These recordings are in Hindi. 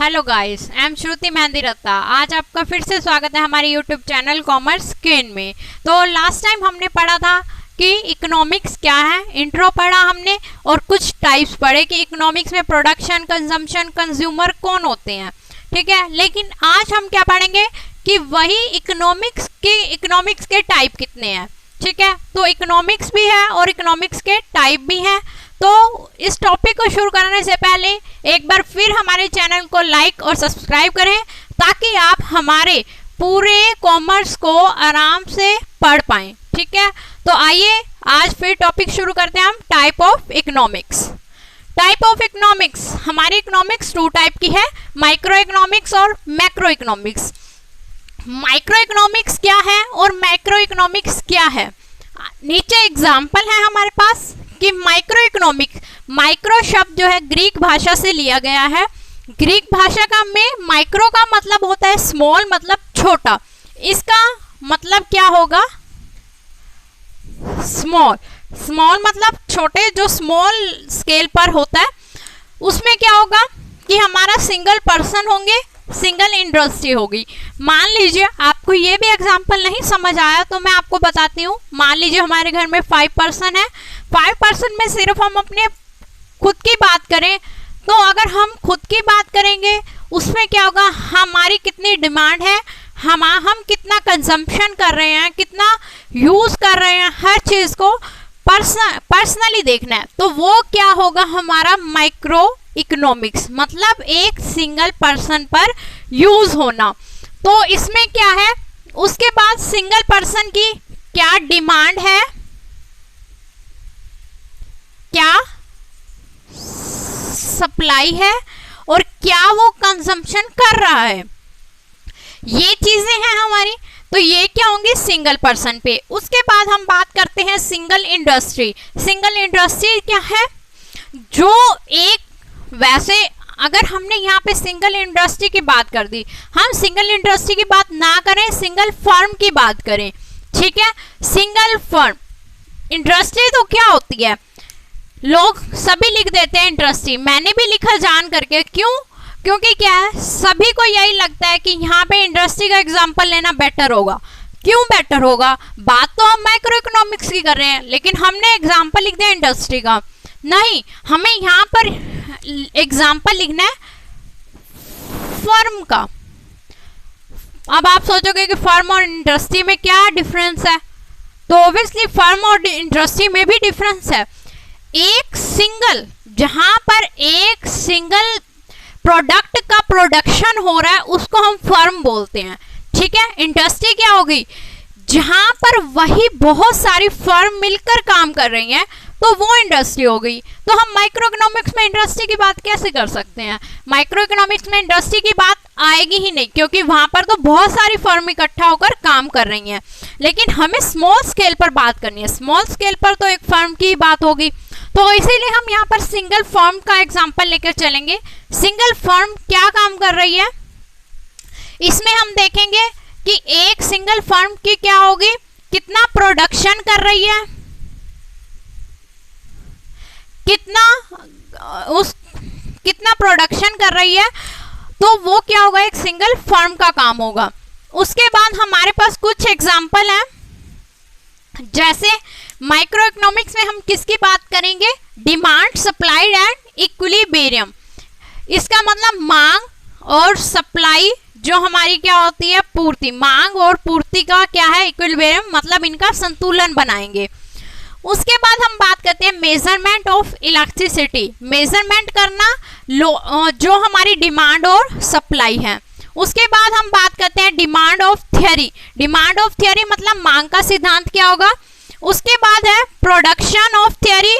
हेलो गाइस, आई एम श्रुति मेहंदी रत्ता। आज आपका फिर से स्वागत है हमारे यूट्यूब चैनल कॉमर्स क्वीन में। तो लास्ट टाइम हमने पढ़ा था कि इकोनॉमिक्स क्या है, इंट्रो पढ़ा हमने और कुछ टाइप्स पढ़े कि इकोनॉमिक्स में प्रोडक्शन, कंजम्पशन, कंज्यूमर कौन होते हैं, ठीक है। लेकिन आज हम क्या पढ़ेंगे कि वही इकोनॉमिक्स के टाइप कितने हैं, ठीक है। तो इकोनॉमिक्स भी है और इकोनॉमिक्स के टाइप भी हैं। तो इस टॉपिक को शुरू करने से पहले एक बार फिर हमारे चैनल को लाइक और सब्सक्राइब करें ताकि आप हमारे पूरे कॉमर्स को आराम से पढ़ पाएं, ठीक है। तो आइए आज फिर टॉपिक शुरू करते हैं हम type of economics. Type of economics, हमारी इकोनॉमिक्स 2 टाइप की है, माइक्रो इकोनॉमिक्स और मैक्रो इकोनॉमिक्स। माइक्रो इकोनॉमिक्स क्या है और मैक्रो इकोनॉमिक्स क्या है, नीचे एग्जाम्पल है हमारे पास कि माइक्रो इकोनॉमिक्स, माइक्रो शब्द जो है ग्रीक भाषा से लिया गया है। ग्रीक भाषा का में माइक्रो का मतलब होता है स्मॉल, मतलब छोटा। इसका मतलब क्या होगा, स्मॉल। स्मॉल मतलब छोटे, जो स्मॉल स्केल पर होता है। उसमें क्या होगा कि हमारा सिंगल पर्सन होंगे, सिंगल इंडस्ट्री होगी। मान लीजिए आपको ये भी एग्जांपल नहीं समझ आया तो मैं आपको बताती हूँ। मान लीजिए हमारे घर में 5 पर्सन है, 5 पर्सन में सिर्फ हम अपने खुद की बात करें तो अगर हम खुद की बात करेंगे उसमें क्या होगा, हमारी कितनी डिमांड है, हम कितना कंजम्पशन कर रहे हैं, कितना यूज कर रहे हैं, हर चीज को पर्सनली देखना है। तो वो क्या होगा, हमारा माइक्रो इकोनॉमिक्स, मतलब एक सिंगल पर्सन पर यूज होना। तो इसमें क्या है, उसके बाद सिंगल पर्सन की क्या डिमांड है, क्या सप्लाई है और क्या वो कंजम्पशन कर रहा है, ये चीजें हैं हमारी। तो ये क्या होंगी, सिंगल पर्सन पे। उसके बाद हम बात करते हैं सिंगल इंडस्ट्री। सिंगल इंडस्ट्री क्या है, जो एक, वैसे अगर हमने यहाँ पे सिंगल इंडस्ट्री की बात कर दी, हम सिंगल इंडस्ट्री की बात ना करें, सिंगल फर्म की बात करें, ठीक है। सिंगल फर्म इंडस्ट्री तो क्या होती है, लोग सभी लिख देते हैं इंडस्ट्री, मैंने भी लिखा जान करके। क्यों? क्योंकि क्या है, सभी को यही लगता है कि यहाँ पे इंडस्ट्री का एग्जांपल लेना बेटर होगा। क्यों बेटर होगा, बात तो हम माइक्रो इकोनॉमिक्स की कर रहे हैं लेकिन हमने एग्जांपल लिख दिया इंडस्ट्री का। नहीं, हमें यहाँ पर एग्जांपल लिखना है फर्म का। अब आप सोचोगे कि फर्म और इंडस्ट्री में क्या डिफरेंस है, तो ऑब्वियसली फर्म और इंडस्ट्री में भी डिफरेंस है। एक सिंगल, जहां पर एक सिंगल प्रोडक्ट का प्रोडक्शन हो रहा है उसको हम फर्म बोलते हैं, ठीक है। इंडस्ट्री क्या होगी, जहां पर वही बहुत सारी फर्म मिलकर काम कर रही हैं, तो वो इंडस्ट्री हो गई। तो हम माइक्रो इकोनॉमिक्स में इंडस्ट्री की बात कैसे कर सकते हैं, माइक्रो इकोनॉमिक्स में इंडस्ट्री की बात आएगी ही नहीं, क्योंकि वहां पर तो बहुत सारी फर्म इकट्ठा होकर काम कर रही हैं। लेकिन हमें स्मॉल स्केल पर बात करनी है, स्मॉल स्केल पर तो एक फर्म की बात होगी। तो इसीलिए हम यहाँ पर सिंगल फर्म का एग्जांपल लेकर चलेंगे। सिंगल फर्म क्या काम कर रही है, इसमें हम देखेंगे कि एक सिंगल फर्म की क्या होगी, कितना प्रोडक्शन कर रही है, कितना प्रोडक्शन कर रही है, तो वो क्या होगा, एक सिंगल फर्म का काम होगा। उसके बाद हमारे पास कुछ एग्जांपल हैं, जैसे माइक्रो इकोनॉमिक्स में हम किसकी बात करेंगे, डिमांड, सप्लाई एंड इक्विलिब्रियम। इसका मतलब मांग और सप्लाई, जो हमारी क्या होती है, पूर्ति। मांग और पूर्ति का क्या है, इक्विलिब्रियम, मतलब इनका संतुलन बनाएंगे। उसके बाद हम बात करते हैं मेजरमेंट ऑफ इलेक्ट्रिसिटी, मेजरमेंट करना जो हमारी डिमांड और सप्लाई है। उसके बाद हम बात करते हैं demand of theory. Demand of theory मतलब मांग का सिद्धांत क्या होगा। उसके बाद है production of theory,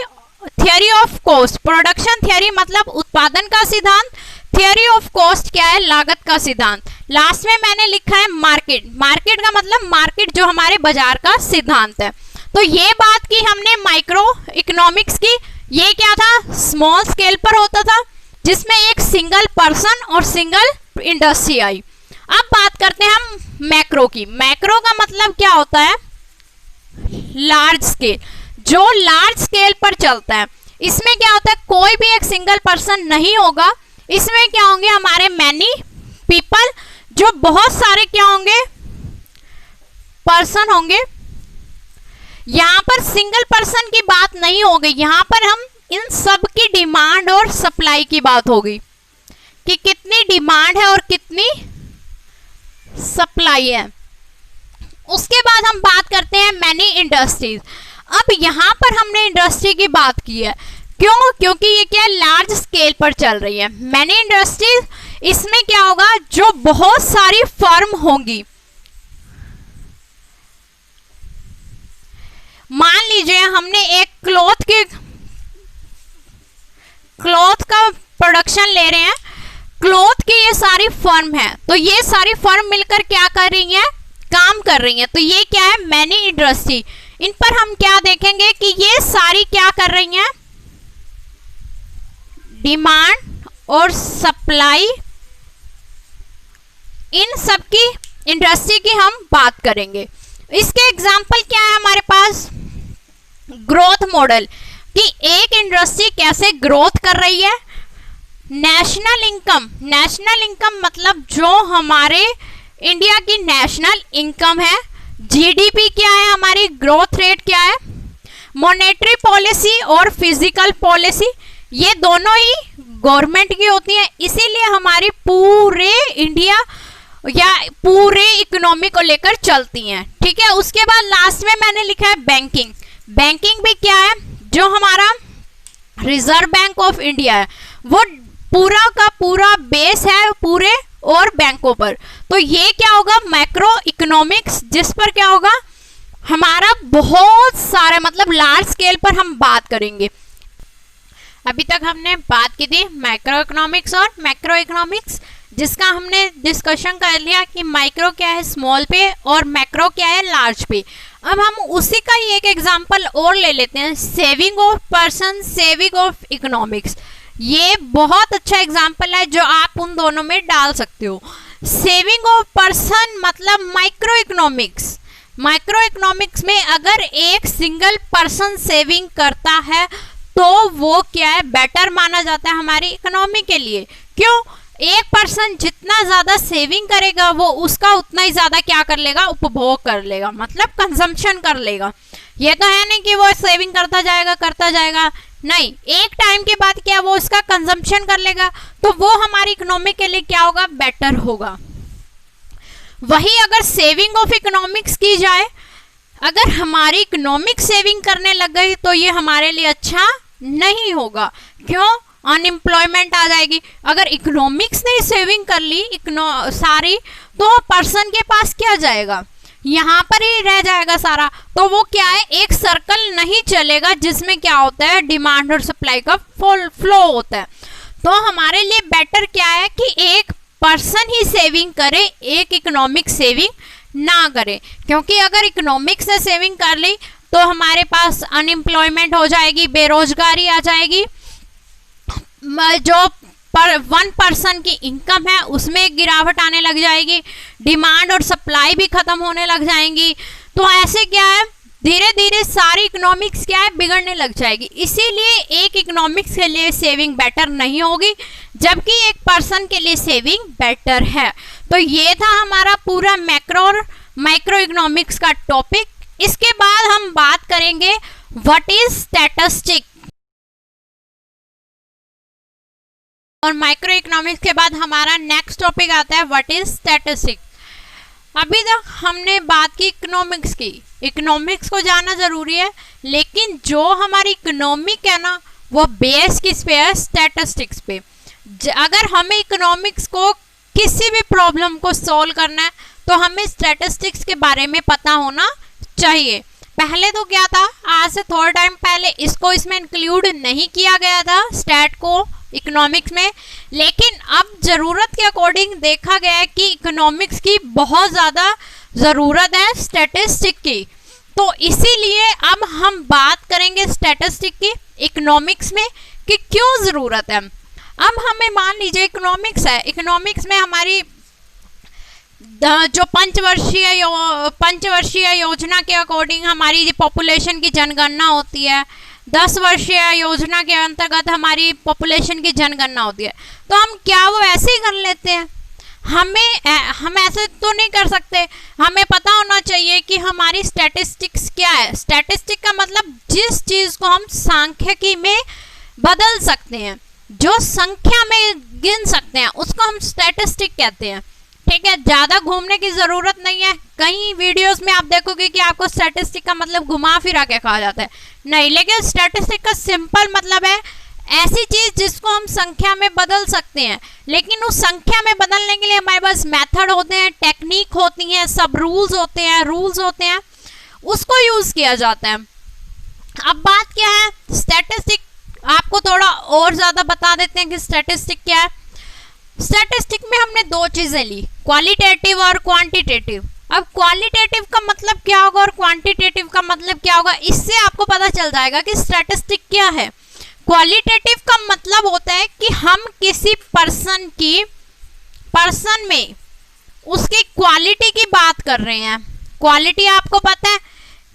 theory of cost. Production theory मतलब उत्पादन का सिद्धांत, थियरी ऑफ कॉस्ट क्या है, लागत का सिद्धांत। लास्ट में मैंने लिखा है मार्केट। मार्केट का मतलब मार्केट, जो हमारे बाजार का सिद्धांत है। तो ये बात की हमने माइक्रो इकोनॉमिक्स की। ये क्या था, स्मॉल स्केल पर होता था, जिसमें एक सिंगल पर्सन और सिंगल इंडस्ट्री आई। अब बात करते हैं हम मैक्रो की। मैक्रो का मतलब क्या होता है, लार्ज स्केल, जो लार्ज स्केल पर चलता है। इसमें क्या होता है, कोई भी एक सिंगल पर्सन नहीं होगा, इसमें क्या होंगे हमारे मैनी पीपल, जो बहुत सारे क्या होंगे पर्सन होंगे। यहां पर सिंगल पर्सन की बात नहीं होगी, यहां पर हम इन सब की डिमांड और सप्लाई की बात होगी कि कितनी डिमांड है और कितनी सप्लाई है। उसके बाद हम बात करते हैं मैनी इंडस्ट्रीज। अब यहां पर हमने इंडस्ट्री की बात की है, क्यों? क्योंकि ये क्या लार्ज स्केल पर चल रही है। मैनी इंडस्ट्रीज, इसमें क्या होगा, जो बहुत सारी फर्म होंगी। मान लीजिए हमने एक क्लॉथ का प्रोडक्शन ले रहे हैं, क्लॉथ की ये सारी फर्म है, तो ये सारी फर्म मिलकर क्या कर रही हैं, काम कर रही हैं। तो ये क्या है, मैनी इंडस्ट्री। इन पर हम क्या देखेंगे कि ये सारी क्या कर रही हैं, डिमांड और सप्लाई, इन सब की इंडस्ट्री की हम बात करेंगे। इसके एग्जाम्पल क्या है हमारे पास, ग्रोथ मॉडल, कि एक इंडस्ट्री कैसे ग्रोथ कर रही है। नेशनल इनकम मतलब जो हमारे इंडिया की नेशनल इनकम है। जीडीपी क्या है हमारी, ग्रोथ रेट क्या है। मॉनेटरी पॉलिसी और फिजिकल पॉलिसी, ये दोनों ही गवर्नमेंट की होती है, इसीलिए हमारी पूरे इंडिया या पूरे इकोनॉमी को लेकर चलती हैं, ठीक है। उसके बाद लास्ट में मैंने लिखा है बैंकिंग। बैंकिंग भी क्या है, जो हमारा रिजर्व बैंक ऑफ इंडिया है, वो पूरा का पूरा बेस है पूरे और बैंकों पर। तो ये क्या होगा, मैक्रो इकोनॉमिक्स, जिस पर क्या होगा हमारा बहुत सारे मतलब लार्ज स्केल पर हम बात करेंगे। अभी तक हमने बात की थी माइक्रो इकोनॉमिक्स और मैक्रो इकोनॉमिक्स, जिसका हमने डिस्कशन कर लिया कि माइक्रो क्या है स्मॉल पे और मैक्रो क्या है लार्ज पे। अब हम उसी का ही एक एग्जांपल और ले लेते हैं, saving of person, saving of economics. ये बहुत अच्छा एग्जांपल है जो आप उन दोनों में डाल सकते हो। सेविंग ऑफ पर्सन मतलब माइक्रो इकोनॉमिक्स। माइक्रो इकोनॉमिक्स में अगर एक सिंगल पर्सन सेविंग करता है तो वो क्या है, बेटर माना जाता है हमारी इकोनॉमी के लिए। क्यों? एक पर्सन जितना ज्यादा सेविंग करेगा वो उसका उतना ही ज्यादा क्या कर लेगा, उपभोग कर लेगा, मतलब कंजम्पशन कर लेगा। ये तो है नहीं कि वो सेविंग करता जाएगा, नहीं, एक टाइम के बाद क्या वो उसका कंजम्पशन कर लेगा, तो वो हमारी इकोनॉमी के लिए क्या होगा, बेटर होगा। वही अगर सेविंग ऑफ इकोनॉमिक्स की जाए, अगर हमारी इकोनॉमिक सेविंग करने लग गई तो ये हमारे लिए अच्छा नहीं होगा। क्यों? अनएम्प्लॉयमेंट आ जाएगी। अगर इकोनॉमिक्स ने सेविंग कर ली सारी, तो पर्सन के पास क्या जाएगा, यहाँ पर ही रह जाएगा सारा। तो वो क्या है, एक सर्कल नहीं चलेगा जिसमें क्या होता है, डिमांड और सप्लाई का फ्लो होता है। तो हमारे लिए बेटर क्या है कि एक पर्सन ही सेविंग करे, एक इकोनॉमिक सेविंग ना करे। क्योंकि अगर इकोनॉमिक्स से सेविंग कर ली तो हमारे पास अनएम्प्लॉयमेंट हो जाएगी, बेरोजगारी आ जाएगी, जो वन पर्सन की इनकम है उसमें गिरावट आने लग जाएगी, डिमांड और सप्लाई भी खत्म होने लग जाएंगी। तो ऐसे क्या है, धीरे धीरे सारी इकोनॉमिक्स क्या है, बिगड़ने लग जाएगी। इसीलिए एक इकोनॉमिक्स के लिए सेविंग बेटर नहीं होगी, जबकि एक पर्सन के लिए सेविंग बेटर है। तो ये था हमारा पूरा मैक्रो और माइक्रो इकोनॉमिक्स का टॉपिक। इसके बाद हम बात करेंगे व्हाट इज स्टैटिस्टिक, और माइक्रो इकोनॉमिक्स के बाद हमारा नेक्स्ट टॉपिक आता है व्हाट इज स्टैटिस्टिक। अभी तक हमने बात की इकोनॉमिक्स की, इकोनॉमिक्स को जानना जरूरी है, लेकिन जो हमारी इकोनॉमिक है ना वो बेस किस पे है, स्टैटिस्टिक्स पे। अगर हमें इकोनॉमिक्स को किसी भी प्रॉब्लम को सॉल्व करना है तो हमें स्टैटिस्टिक्स के बारे में पता होना चाहिए। पहले तो क्या था, आज से थोड़ा टाइम पहले इसमें इंक्लूड नहीं किया गया था स्टैट को इकोनॉमिक्स में, लेकिन अब जरूरत के अकॉर्डिंग देखा गया है कि इकोनॉमिक्स की बहुत ज़्यादा ज़रूरत है स्टैटिस्टिक की। तो इसीलिए अब हम बात करेंगे स्टैटिस्टिक की इकोनॉमिक्स में कि क्यों ज़रूरत है। अब हमें मान लीजिए इकोनॉमिक्स है, इकोनॉमिक्स में हमारी जो पंचवर्षीय योजना के अकॉर्डिंग हमारी पॉपुलेशन की जनगणना होती है, 10 वर्षीय योजना के अंतर्गत हमारी पॉपुलेशन की जनगणना होती है, तो हम क्या वो ऐसे ही कर लेते हैं? हम ऐसे तो नहीं कर सकते। हमें पता होना चाहिए कि हमारी स्टैटिस्टिक्स क्या है। स्टैटिस्टिक का मतलब जिस चीज को हम सांख्यिकी में बदल सकते हैं, जो संख्या में गिन सकते हैं, उसको हम स्टैटिस्टिक कहते हैं। ठीक है, ज्यादा घूमने की जरूरत नहीं है। कई वीडियोस में आप देखोगे कि आपको स्टैटिस्टिक का मतलब घुमा फिरा के कहा जाता है, नहीं, लेकिन स्टैटिस्टिक का सिंपल मतलब है ऐसी चीज जिसको हम संख्या में बदल सकते हैं, लेकिन उस संख्या में बदलने के लिए हमारे पास मेथड होते हैं, टेक्निक होती है, सब रूल्स होते हैं, उसको यूज किया जाता है। अब बात क्या है, स्टैटिस्टिक आपको थोड़ा और ज्यादा बता देते हैं कि स्टैटिस्टिक क्या है। स्टैटिस्टिक में हमने दो चीजें ली, क्वालिटेटिव और क्वांटिटेटिव। अब क्वालिटेटिव का मतलब क्या होगा और क्वांटिटेटिव का मतलब क्या होगा, इससे आपको पता चल जाएगा कि स्टैटिस्टिक क्या है। क्वालिटेटिव का मतलब होता है कि हम किसी पर्सन में उसकी क्वालिटी की बात कर रहे हैं। क्वालिटी आपको पता है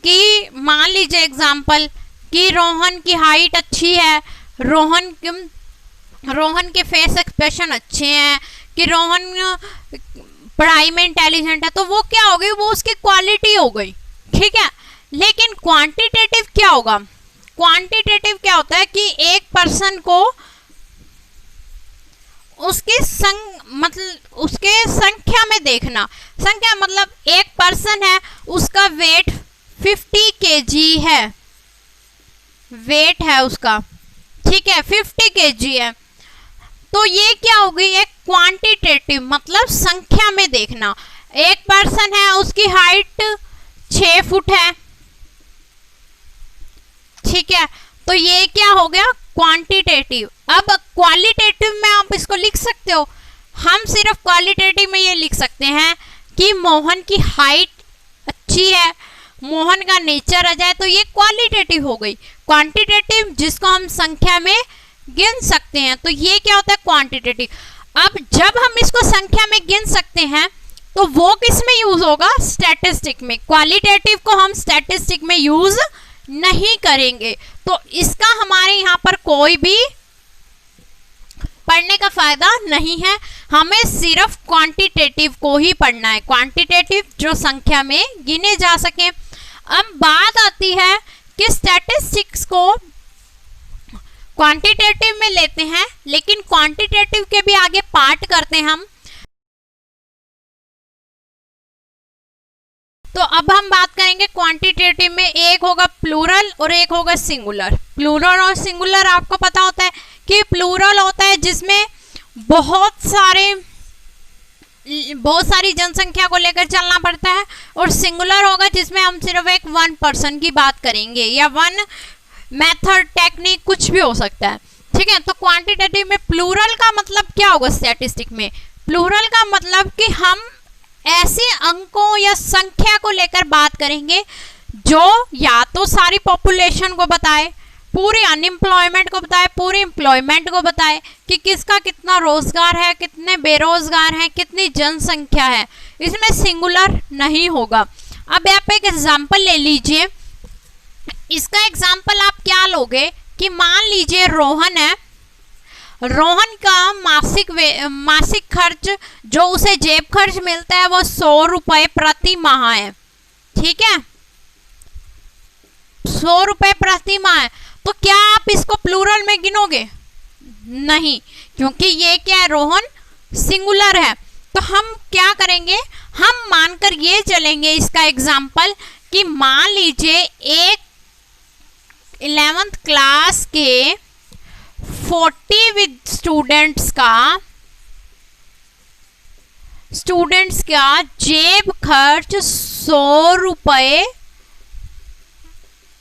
कि मान लीजिए एग्जांपल कि रोहन की हाइट अच्छी है, रोहन के फेस एक्सप्रेशन अच्छे हैं, कि रोहन पढ़ाई में इंटेलिजेंट है, तो वो क्या हो गई, वो उसकी क्वालिटी हो गई। ठीक है, लेकिन क्वांटिटेटिव क्या होगा? क्वांटिटेटिव क्या होता है कि एक पर्सन को उसके संख्या में देखना। संख्या मतलब एक पर्सन है, उसका वेट 50 kg है, वेट है उसका, ठीक है, 50 kg है, तो ये क्या हो गई, एक क्वांटिटेटिव मतलब संख्या में देखना। एक पर्सन है, उसकी हाइट 6 फुट है, ठीक है, तो ये क्या हो गया, क्वांटिटेटिव। अब क्वालिटेटिव में आप इसको लिख सकते हो, हम सिर्फ क्वालिटेटिव में ये लिख सकते हैं कि मोहन की हाइट अच्छी है, मोहन का नेचर आ जाए, तो ये क्वालिटेटिव हो गई। क्वांटिटेटिव जिसको हम संख्या में गिन सकते हैं, तो ये क्या होता है, क्वांटिटेटिव। अब जब हम इसको संख्या में गिन सकते हैं तो वो किस में यूज होगा, स्टैटिस्टिक में। क्वालिटेटिव को हम स्टैटिस्टिक में यूज नहीं करेंगे, तो इसका हमारे यहाँ पर कोई भी पढ़ने का फायदा नहीं है। हमें सिर्फ क्वांटिटेटिव को ही पढ़ना है, क्वांटिटेटिव जो संख्या में गिने जा सके। अब बात आती है कि स्टैटिस्टिक्स को क्वांटिटेटिव में लेते हैं, लेकिन क्वांटिटेटिव के भी आगे पार्ट करते हैं हम। तो अब हम बात करेंगे क्वांटिटेटिव में, एक होगा प्लूरल और एक होगा सिंगुलर। प्लूरल और सिंगुलर आपको पता होता है कि प्लूरल होता है जिसमें बहुत सारी जनसंख्या को लेकर चलना पड़ता है, और सिंगुलर होगा जिसमें हम सिर्फ एक वन पर्सन की बात करेंगे, या वन मेथड, टेक्निक, कुछ भी हो सकता है। ठीक है, तो क्वांटिटेटिव में प्लूरल का मतलब क्या होगा, स्टैटिस्टिक में प्लूरल का मतलब कि हम ऐसे अंकों या संख्या को लेकर बात करेंगे जो या तो सारी पॉपुलेशन को बताए, पूरे अनएम्प्लॉयमेंट को बताए, पूरे एम्प्लॉयमेंट को बताए कि किसका कितना रोजगार है, कितने बेरोजगार हैं, कितनी जनसंख्या है। इसमें सिंगुलर नहीं होगा। अब आप एक एग्जांपल ले लीजिए। इसका एग्जांपल आप क्या लोगे कि मान लीजिए रोहन है, रोहन का मासिक खर्च जो उसे जेब खर्च मिलता है वो 100 रुपए प्रति माह है। ठीक है, 100 रुपए प्रति माह है, तो क्या आप इसको प्लूरल में गिनोगे? नहीं, क्योंकि ये क्या है, रोहन सिंगुलर है। तो हम क्या करेंगे, हम मानकर ये चलेंगे इसका एग्जाम्पल कि मान लीजिए एक 11th क्लास के 40 विद स्टूडेंट्स का जेब खर्च 100 रुपए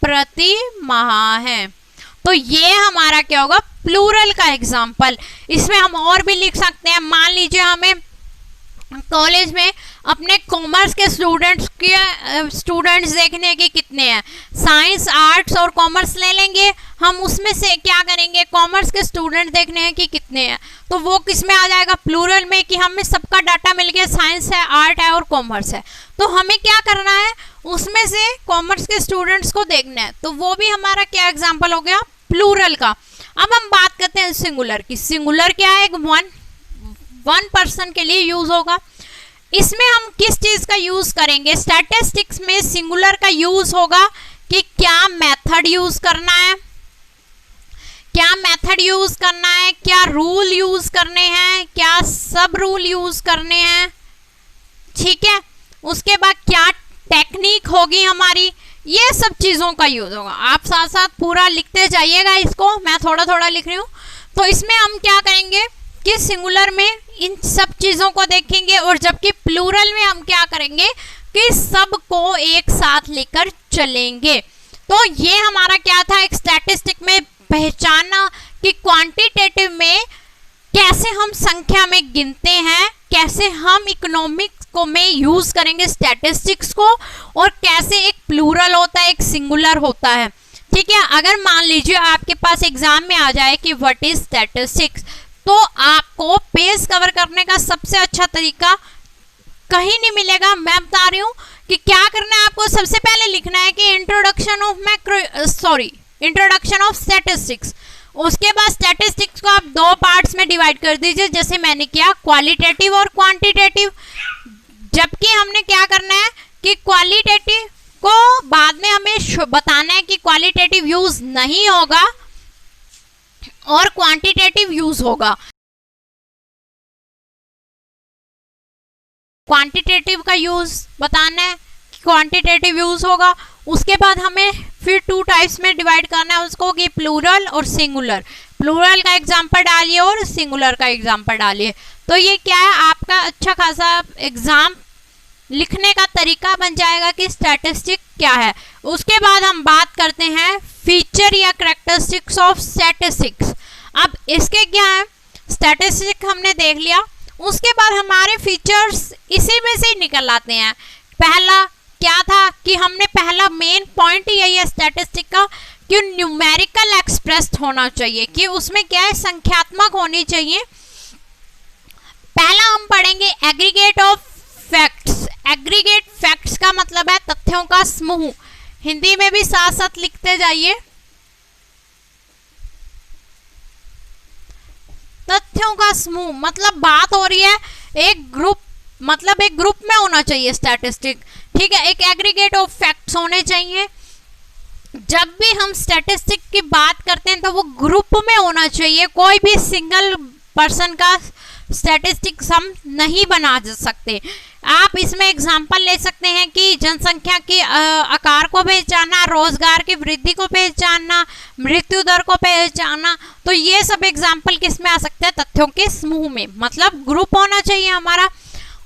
प्रति माह है। तो ये हमारा क्या होगा, प्लूरल का एग्जाम्पल। इसमें हम और भी लिख सकते हैं। मान लीजिए हमें कॉलेज में अपने कॉमर्स के स्टूडेंट्स देखने के कितने हैं, साइंस आर्ट्स और कॉमर्स ले लेंगे हम, उसमें से क्या करेंगे, कॉमर्स के स्टूडेंट देखने हैं कि कितने हैं, तो वो किस में आ जाएगा, प्लूरल में, कि हमें सबका डाटा मिल गया, साइंस है, आर्ट है और कॉमर्स है। तो हमें क्या करना है, उसमें से कॉमर्स के स्टूडेंट्स को देखना है, तो वो भी हमारा क्या एग्जाम्पल हो गया, प्लूरल का। अब हम बात करते हैं सिंगुलर की। सिंगुलर क्या है, वन पर्सन के लिए यूज होगा। इसमें हम किस चीज का यूज करेंगे, स्टैटिस्टिक्स में सिंगुलर का यूज होगा कि क्या मेथड यूज करना है, क्या मेथड यूज करना है, क्या रूल यूज करने हैं, क्या सब रूल यूज करने हैं, ठीक है। उसके बाद क्या टेक्निक होगी हमारी, ये सब चीजों का यूज होगा। आप साथ साथ पूरा लिखते जाइएगा इसको, मैं थोड़ा थोड़ा लिख रही हूँ। तो इसमें हम क्या करेंगे कि सिंगुलर में इन सब चीजों को देखेंगे, और जबकि प्लूरल में हम क्या करेंगे कि सब को एक साथ लेकर चलेंगे। तो ये हमारा क्या था, एक स्टैटिस्टिक में पहचाना कि क्वांटिटेटिव में कैसे हम संख्या में गिनते हैं, कैसे हम इकोनॉमिक्स को में यूज करेंगे स्टैटिस्टिक्स को, और कैसे एक प्लूरल होता है, एक सिंगुलर होता है, ठीक है। अगर मान लीजिए आपके पास एग्जाम में आ जाए कि व्हाट इज स्टैटिस्टिक्स, तो आपको पेज कवर करने का सबसे अच्छा तरीका कहीं नहीं मिलेगा। मैं बता रही हूँ कि क्या करना है आपको, सबसे पहले लिखना है कि इंट्रोडक्शन ऑफ स्टैटिस्टिक्स। उसके बाद स्टैटिस्टिक्स को आप दो पार्ट्स में डिवाइड कर दीजिए, जैसे मैंने किया, क्वालिटेटिव और क्वांटिटेटिव। जबकि हमने क्या करना है कि क्वालिटेटिव को बाद में हमें बताना है कि क्वालिटेटिव यूज नहीं होगा और क्वांटिटेटिव यूज होगा। क्वांटिटेटिव का यूज बताना है, क्वांटिटेटिव यूज होगा। उसके बाद हमें फिर टू टाइप्स में डिवाइड करना है उसको, कि प्लूरल और सिंगुलर। प्लूरल का एग्जांपल डालिए और सिंगुलर का एग्जांपल डालिए। तो ये क्या है, आपका अच्छा खासा एग्जाम लिखने का तरीका बन जाएगा कि स्टैटिस्टिक क्या है। उसके बाद हम बात करते हैं फीचर या कैरेक्टरिस्टिक्स ऑफ स्टैटिस्टिक्स। अब इसके क्या है, स्टैटिस्टिक हमने देख लिया, उसके बाद हमारे फीचर्स इसी में से निकल आते हैं। पहला क्या था कि हमने पहला मेन पॉइंट यही है स्टैटिस्टिक का कि न्यूमेरिकल एक्सप्रेस्ड होना चाहिए, कि उसमें क्या है, संख्यात्मक होनी चाहिए। पहला हम पढ़ेंगे aggregate of facts. Aggregate facts का मतलब है तथ्यों का समूह। हिंदी में भी साथ साथ लिखते जाइए, तथ्यों का समूह मतलब बात हो रही है एक ग्रुप, मतलब एक ग्रुप में होना चाहिए स्टैटिस्टिक, ठीक है। एक एग्रीगेट ऑफ फैक्ट्स होने चाहिए। जब भी हम स्टैटिस्टिक की बात करते हैं तो वो ग्रुप में होना चाहिए, कोई भी सिंगल पर्सन का स्टैटिस्टिक्स हम नहीं बना सकते। आप इसमें एग्जांपल ले सकते हैं कि जनसंख्या के आकार को पहचानना, रोजगार की वृद्धि को पहचानना, मृत्यु दर को पहचानना, तो ये सब एग्जांपल किस में आ सकते हैं, तथ्यों के समूह में, मतलब ग्रुप होना चाहिए हमारा।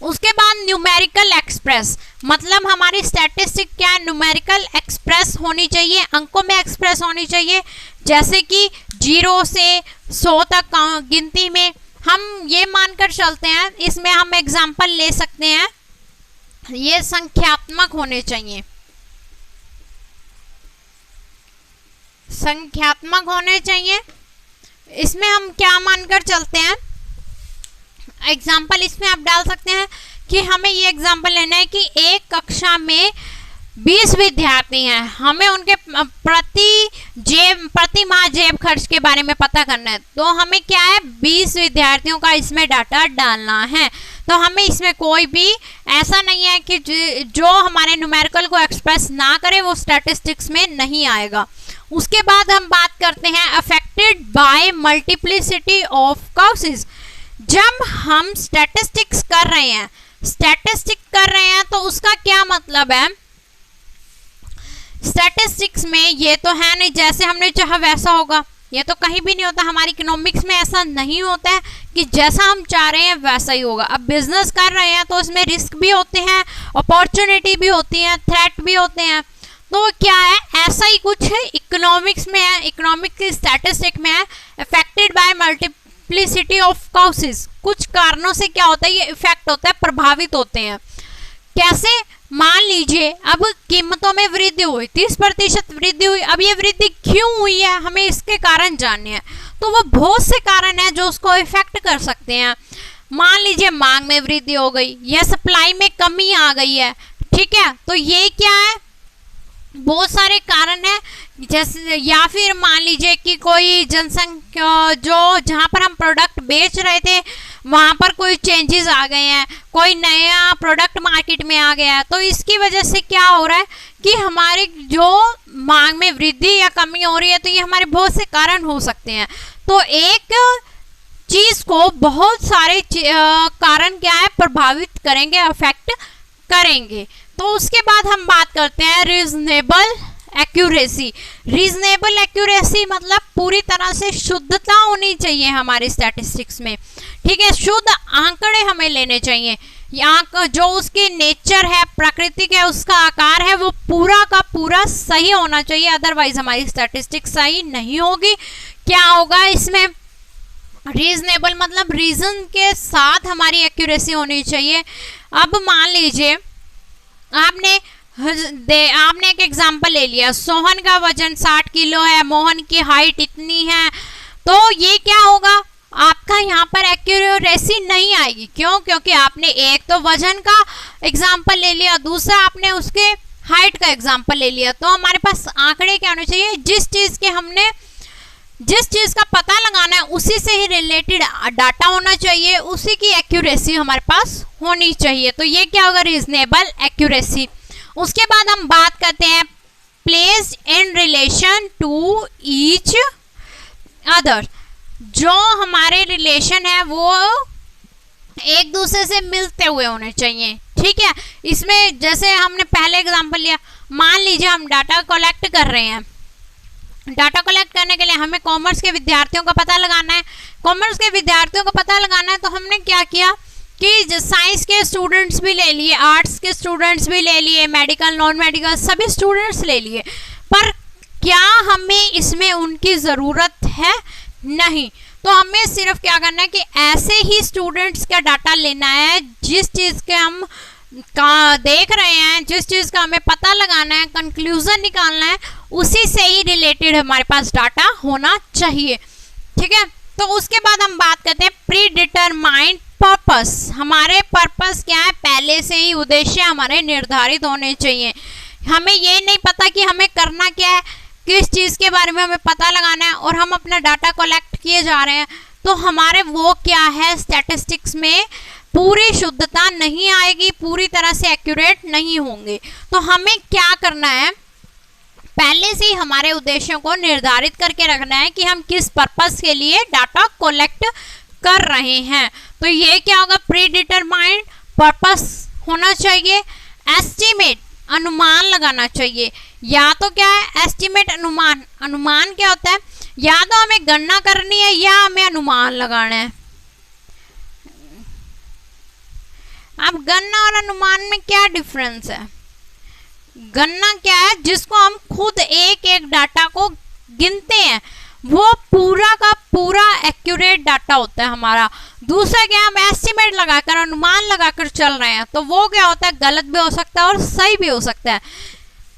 उसके बाद न्यूमेरिकल एक्सप्रेस, मतलब हमारी स्टैटिस्टिक क्या है, न्यूमेरिकल एक्सप्रेस होनी चाहिए, अंकों में एक्सप्रेस होनी चाहिए। जैसे कि 0 से 100 तक गिनती में हम ये मानकर चलते हैं, इसमें हम एग्जाम्पल ले सकते हैं, ये संख्यात्मक होने चाहिए, संख्यात्मक होने चाहिए। इसमें हम क्या मानकर चलते हैं, एग्जाम्पल इसमें आप डाल सकते हैं कि हमें ये एग्जाम्पल लेना है कि एक कक्षा में 20 विद्यार्थी हैं, हमें उनके प्रति माह जेब खर्च के बारे में पता करना है। तो हमें क्या है, 20 विद्यार्थियों का इसमें डाटा डालना है। तो हमें इसमें कोई भी ऐसा नहीं है कि जो हमारे न्यूमेरिकल को एक्सप्रेस ना करे वो स्टैटिस्टिक्स में नहीं आएगा। उसके बाद हम बात करते हैं affected by multiplicity of causes. जब हम स्टैटिस्टिक्स कर रहे हैं तो उसका क्या मतलब है, स्टैटिस्टिक्स में ये तो है नहीं जैसे हमने चाहा वैसा होगा, ये तो कहीं भी नहीं होता। हमारी इकोनॉमिक्स में ऐसा नहीं होता है कि जैसा हम चाह रहे हैं वैसा ही होगा। अब बिजनेस कर रहे हैं तो उसमें रिस्क भी होते हैं, अपॉर्चुनिटी भी होती है, थ्रेट भी होते हैं। तो क्या है, ऐसा ही कुछ है इकोनॉमिक्स में है, इकोनॉमिक्स की स्टैटिस्टिक में है, affected by multiplicity of causes, कुछ कारणों से क्या होता है, ये इफेक्ट होता है, प्रभावित होते हैं। कैसे, मान लीजिए अब कीमतों में वृद्धि हुई, 30% वृद्धि हुई। अब ये वृद्धि क्यों हुई है, हमें इसके कारण जानने हैं। तो वो बहुत से कारण हैं जो उसको इफेक्ट कर सकते हैं। मान लीजिए मांग में वृद्धि हो गई या सप्लाई में कमी आ गई है, ठीक है, तो ये क्या है, बहुत सारे कारण हैं। जैसे या फिर मान लीजिए कि कोई जनसंख्या, जो जहाँ पर हम प्रोडक्ट बेच रहे थे वहाँ पर कोई चेंजेस आ गए हैं, कोई नया प्रोडक्ट मार्केट में आ गया है, तो इसकी वजह से क्या हो रहा है कि हमारी जो मांग में वृद्धि या कमी हो रही है, तो ये हमारे बहुत से कारण हो सकते हैं। तो एक चीज को बहुत सारे कारण क्या है, प्रभावित करेंगे, अफेक्ट करेंगे। तो उसके बाद हम बात करते हैं रीजनेबल एक्यूरेसी। रीजनेबल एक्यूरेसी मतलब पूरी तरह से शुद्धता होनी चाहिए हमारे स्टैटिस्टिक्स में, ठीक है, शुद्ध आंकड़े हमें लेने चाहिए। यहाँ जो उसकी नेचर है, प्राकृतिक है, उसका आकार है, वो पूरा का पूरा सही होना चाहिए, अदरवाइज हमारी स्टैटिस्टिक्स सही नहीं होगी। क्या होगा इसमें, रीजनेबल मतलब रीजन के साथ हमारी एक्यूरेसी होनी चाहिए। अब मान लीजिए आपने एक एग्जांपल ले लिया, सोहन का वजन 60 किलो है, मोहन की हाइट इतनी है, तो ये क्या होगा, आपका यहाँ पर एक्यूरेसी नहीं आएगी। क्यों, क्योंकि आपने एक तो वजन का एग्जांपल ले लिया, दूसरा आपने उसके हाइट का एग्जांपल ले लिया। तो हमारे पास आंकड़े क्या होने चाहिए, जिस चीज का पता लगाना है उसी से ही रिलेटेड डाटा होना चाहिए, उसी की एक्यूरेसी हमारे पास होनी चाहिए। तो ये क्या होगा, रीजनेबल एक्यूरेसी। उसके बाद हम बात करते हैं placed in relation to each other. जो हमारे रिलेशन है वो एक दूसरे से मिलते हुए होने चाहिए, ठीक है। इसमें जैसे हमने पहले एग्जांपल लिया, मान लीजिए हम डाटा कलेक्ट कर रहे हैं। डाटा कलेक्ट करने के लिए हमें कॉमर्स के विद्यार्थियों का पता लगाना है। कॉमर्स के विद्यार्थियों का पता लगाना है तो हमने क्या किया कि साइंस के स्टूडेंट्स भी ले लिए, आर्ट्स के स्टूडेंट्स भी ले लिए, मेडिकल नॉन मेडिकल सभी स्टूडेंट्स ले लिए। पर क्या हमें इसमें उनकी ज़रूरत है, नहीं। तो हमें सिर्फ क्या करना है कि ऐसे ही स्टूडेंट्स का डाटा लेना है, जिस चीज़ के हम देख रहे हैं, जिस चीज़ का हमें पता लगाना है, कंक्लूजन निकालना है, उसी से ही रिलेटेड हमारे पास डाटा होना चाहिए, ठीक है। तो उसके बाद हम बात करते हैं प्री डिटरमाइंड पर्पस। हमारे पर्पस क्या है, पहले से ही उद्देश्य हमारे निर्धारित होने चाहिए। हमें ये नहीं पता कि हमें करना क्या है, किस चीज़ के बारे में हमें पता लगाना है, और हम अपना डाटा कलेक्ट किए जा रहे हैं, तो हमारे वो क्या है, स्टैटिस्टिक्स में पूरी शुद्धता नहीं आएगी, पूरी तरह से एक्यूरेट नहीं होंगे। तो हमें क्या करना है, पहले से ही हमारे उद्देश्यों को निर्धारित करके रखना है कि हम किस पर्पस के लिए डाटा कलेक्ट कर रहे हैं। तो ये क्या होगा, प्री डिटरमाइंड पर्पस होना चाहिए। एस्टिमेट अनुमान लगाना चाहिए, या तो क्या है एस्टिमेट अनुमान। अनुमान क्या होता है, या तो हमें गणना करनी है या हमें अनुमान लगाना है। अब गणना और अनुमान में क्या डिफरेंस है, गणना क्या है, जिसको हम खुद एक एक डाटा को गिनते हैं, वो पूरा का पूरा एक्यूरेट डाटा होता है हमारा। दूसरा क्या, हम एस्टिमेट लगाकर अनुमान लगाकर चल रहे हैं, तो वो क्या होता है, गलत भी हो सकता है और सही भी हो सकता है।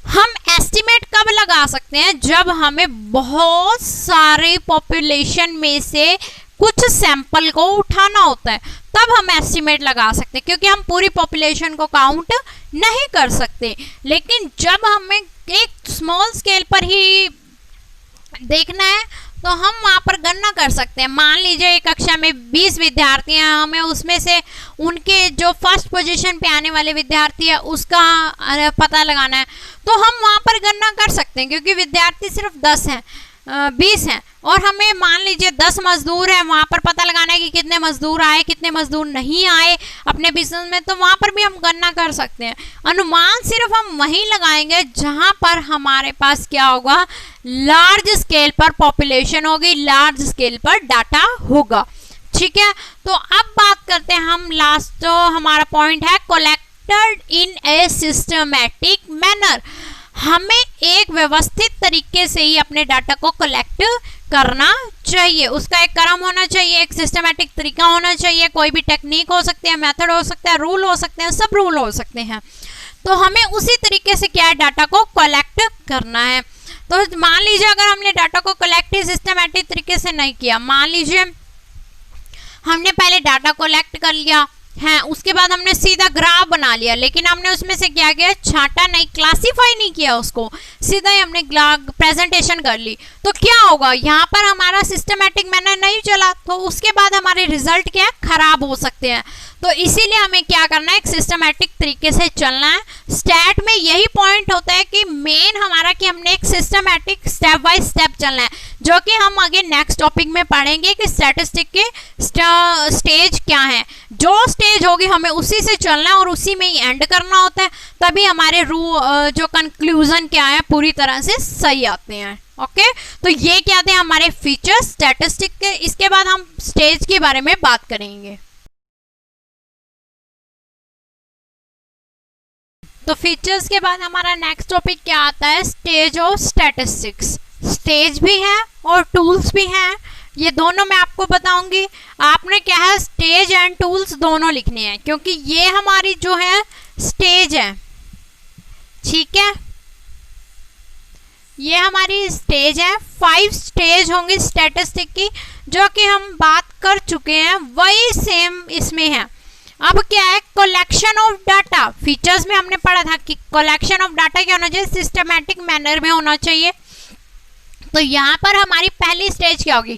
हम एस्टिमेट कब लगा सकते हैं, जब हमें बहुत सारे पॉपुलेशन में से कुछ सैंपल को उठाना होता है, तब हम एस्टिमेट लगा सकते हैं, क्योंकि हम पूरी पॉपुलेशन को काउंट नहीं कर सकते। लेकिन जब हमें एक स्मॉल स्केल पर ही देखना है तो हम वहाँ पर गणना कर सकते हैं। मान लीजिए एक कक्षा में 20 विद्यार्थी हैं, हमें उसमें से उनके जो फर्स्ट पोजीशन पे आने वाले विद्यार्थी है उसका पता लगाना है, तो हम वहाँ पर गणना कर सकते हैं, क्योंकि विद्यार्थी सिर्फ 20 हैं और हमें मान लीजिए 10 मजदूर हैं, वहाँ पर पता लगाना है कि कितने मजदूर आए, कितने मजदूर नहीं आए अपने बिजनेस में, तो वहाँ पर भी हम गणना कर सकते हैं। अनुमान सिर्फ हम वहीं लगाएंगे जहाँ पर हमारे पास क्या होगा, लार्ज स्केल पर पॉपुलेशन होगी, लार्ज स्केल पर डाटा होगा, ठीक है। तो अब बात करते हैं हम, लास्ट जो हमारा पॉइंट है, collected in A systematic manner. हमें एक व्यवस्थित तरीके से ही अपने डाटा को कलेक्ट करना चाहिए। उसका एक क्रम होना चाहिए, एक सिस्टमैटिक तरीका होना चाहिए। कोई भी टेक्निक हो सकती है, मेथड हो सकता है, रूल हो सकते हैं, सब रूल हो सकते हैं। तो हमें उसी तरीके से क्या है, डाटा को कलेक्ट करना है। तो मान लीजिए अगर हमने डाटा को कलेक्ट सिस्टमैटिक तरीके से नहीं किया, मान लीजिए हमने पहले डाटा कलेक्ट कर लिया है, उसके बाद हमने सीधा ग्राफ बना लिया, लेकिन हमने उसमें से क्या किया, छांटा नहीं, क्लासिफाई नहीं किया उसको, सीधा ही हमने प्रेजेंटेशन कर ली, तो क्या होगा, यहाँ पर हमारा सिस्टमैटिक मैनर नहीं चला, तो उसके बाद हमारे रिजल्ट क्या है, खराब हो सकते हैं। तो इसीलिए हमें क्या करना है, एक सिस्टमैटिक तरीके से चलना है। स्टैट में यही पॉइंट होता है कि मेन हमारा कि हमने एक सिस्टमैटिक स्टेप बाय स्टेप चलना है, जो कि हम आगे नेक्स्ट टॉपिक में पढ़ेंगे कि स्टैटिस्टिक के स्टेज क्या है। जो स्टेज होगी हमें उसी से चलना है और उसी में ही एंड करना होता है, तभी हमारे जो कंक्लूजन क्या है पूरी तरह से सही आते हैं। ओके, तो ये क्या थे हमारे फीचर्स स्टैटिस्टिक के। इसके बाद हम स्टेज के बारे में बात करेंगे। तो फीचर्स के बाद हमारा नेक्स्ट टॉपिक क्या आता है, स्टेज ऑफ स्टैटिस्टिक्स। स्टेज भी है और टूल्स भी हैं, ये दोनों मैं आपको बताऊंगी। आपने क्या है, स्टेज एंड टूल्स दोनों लिखने हैं, क्योंकि ये हमारी जो है स्टेज है, ठीक है, ये हमारी स्टेज है। 5 स्टेज होंगी स्टैटिस्टिक की, जो कि हम बात कर चुके हैं, वही सेम इसमें है। अब क्या है, कलेक्शन ऑफ डाटा। फीचर्स में हमने पढ़ा था कि कलेक्शन ऑफ डाटा क्या होना चाहिए, सिस्टमैटिक मैनर में होना चाहिए। तो यहाँ पर हमारी पहली स्टेज क्या होगी,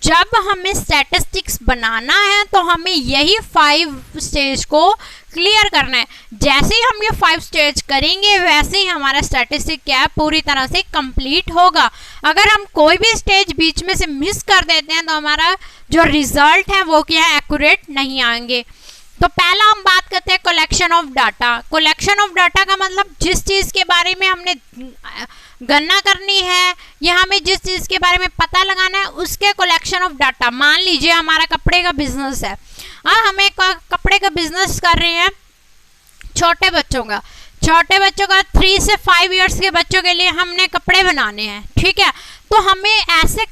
जब हमें स्टैटिस्टिक्स बनाना है तो हमें यही 5 स्टेज को क्लियर करना है। जैसे ही हम ये 5 स्टेज करेंगे वैसे ही हमारा स्टैटिस्टिक क्या है, पूरी तरह से कंप्लीट होगा। अगर हम कोई भी स्टेज बीच में से मिस कर देते हैं तो हमारा जो रिजल्ट है वो क्या है, एक्यूरेट नहीं आएंगे। तो पहला हम बात करते हैं collection of data. Collection of data का मतलब जिस चीज़ के बारे में हमने गणना करनी है या हमें जिस चीज़ के बारे में पता लगाना है उसके कलेक्शन ऑफ डाटा। मान लीजिए हमारा कपड़े का बिजनेस है, हमें कपड़े का बिजनेस कर रहे हैं छोटे बच्चों का 3 से 5 इयर्स के बच्चों के लिए हमने कपड़े बनाने हैं, ठीक है। तो हमें ऐसे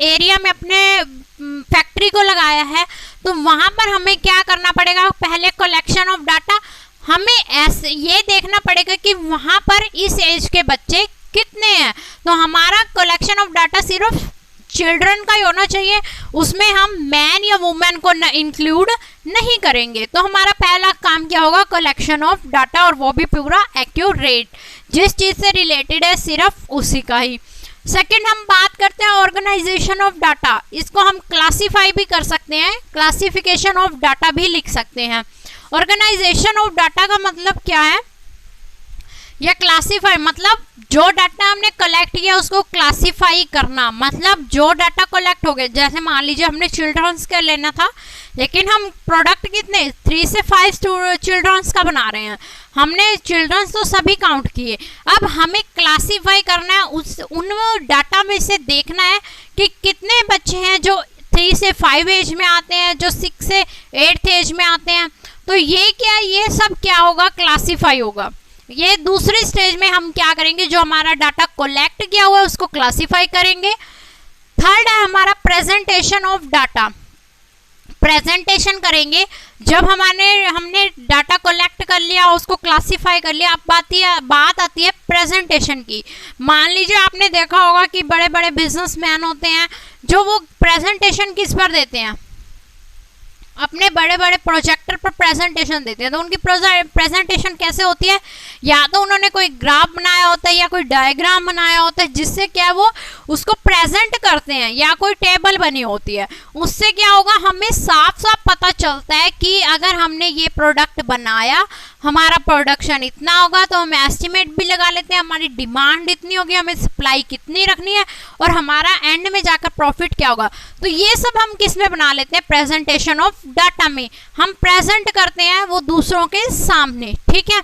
एरिया में अपने फैक्ट्री को लगाया है, तो वहाँ पर हमें क्या करना पड़ेगा, पहले कलेक्शन ऑफ डाटा हमें ऐसे ये देखना पड़ेगा कि वहाँ पर इस एज के बच्चे कितने हैं। तो हमारा कलेक्शन ऑफ डाटा सिर्फ चिल्ड्रन का ही होना चाहिए, उसमें हम मैन या वुमेन को इंक्लूड नहीं करेंगे। तो हमारा पहला काम क्या होगा, कलेक्शन ऑफ डाटा, और वो भी पूरा एक्यूरेट, जिस चीज़ से रिलेटेड है सिर्फ उसी का ही। सेकेंड हम बात करते हैं ऑर्गेनाइजेशन ऑफ डाटा। इसको हम क्लासीफाई भी कर सकते हैं, क्लासिफिकेशन ऑफ डाटा भी लिख सकते हैं। ऑर्गेनाइजेशन ऑफ डाटा का मतलब क्या है, या क्लासीफाई मतलब जो डाटा हमने कलेक्ट किया उसको क्लासीफाई करना। मतलब जो डाटा कलेक्ट हो गया, जैसे मान लीजिए हमने चिल्ड्रंस का लेना था, लेकिन हम प्रोडक्ट कितने 3 से 5 चिल्ड्रंस का बना रहे हैं, हमने चिल्ड्रंस तो सभी काउंट किए। अब हमें क्लासीफाई करना है, उन डाटा में से देखना है कि कितने बच्चे हैं जो 3 से 5 एज में आते हैं, जो 6 से 8 एज में आते हैं। तो ये क्या, ये सब क्या होगा, क्लासीफाई होगा। ये दूसरी स्टेज में हम क्या करेंगे, जो हमारा डाटा कलेक्ट किया हुआ है उसको क्लासीफाई करेंगे। थर्ड है हमारा प्रेजेंटेशन ऑफ डाटा। प्रेजेंटेशन करेंगे जब हमने डाटा कलेक्ट कर लिया, उसको क्लासीफाई कर लिया। अब बात आती है प्रेजेंटेशन की। मान लीजिए आपने देखा होगा कि बड़े बड़े बिजनेसमैन होते हैं जो वो प्रेजेंटेशन किस पर देते हैं, अपने बड़े बड़े प्रोजेक्टर पर प्रेजेंटेशन देते हैं। तो उनकी प्रेजेंटेशन कैसे होती है, या तो उन्होंने कोई ग्राफ बनाया होता है या कोई डायग्राम बनाया होता है, जिससे क्या वो उसको प्रेजेंट करते हैं, या कोई टेबल बनी होती है। उससे क्या होगा, हमें साफ साफ पता चलता है कि अगर हमने ये प्रोडक्ट बनाया, हमारा प्रोडक्शन इतना होगा, तो हम एस्टिमेट भी लगा लेते हैं, हमारी डिमांड इतनी होगी, हमें सप्लाई कितनी रखनी है, और हमारा एंड में जाकर प्रॉफिट क्या होगा। तो ये सब हम किस में बना लेते हैं, प्रेजेंटेशन ऑफ डाटा में हम प्रेजेंट करते हैं वो दूसरों के सामने, ठीक है।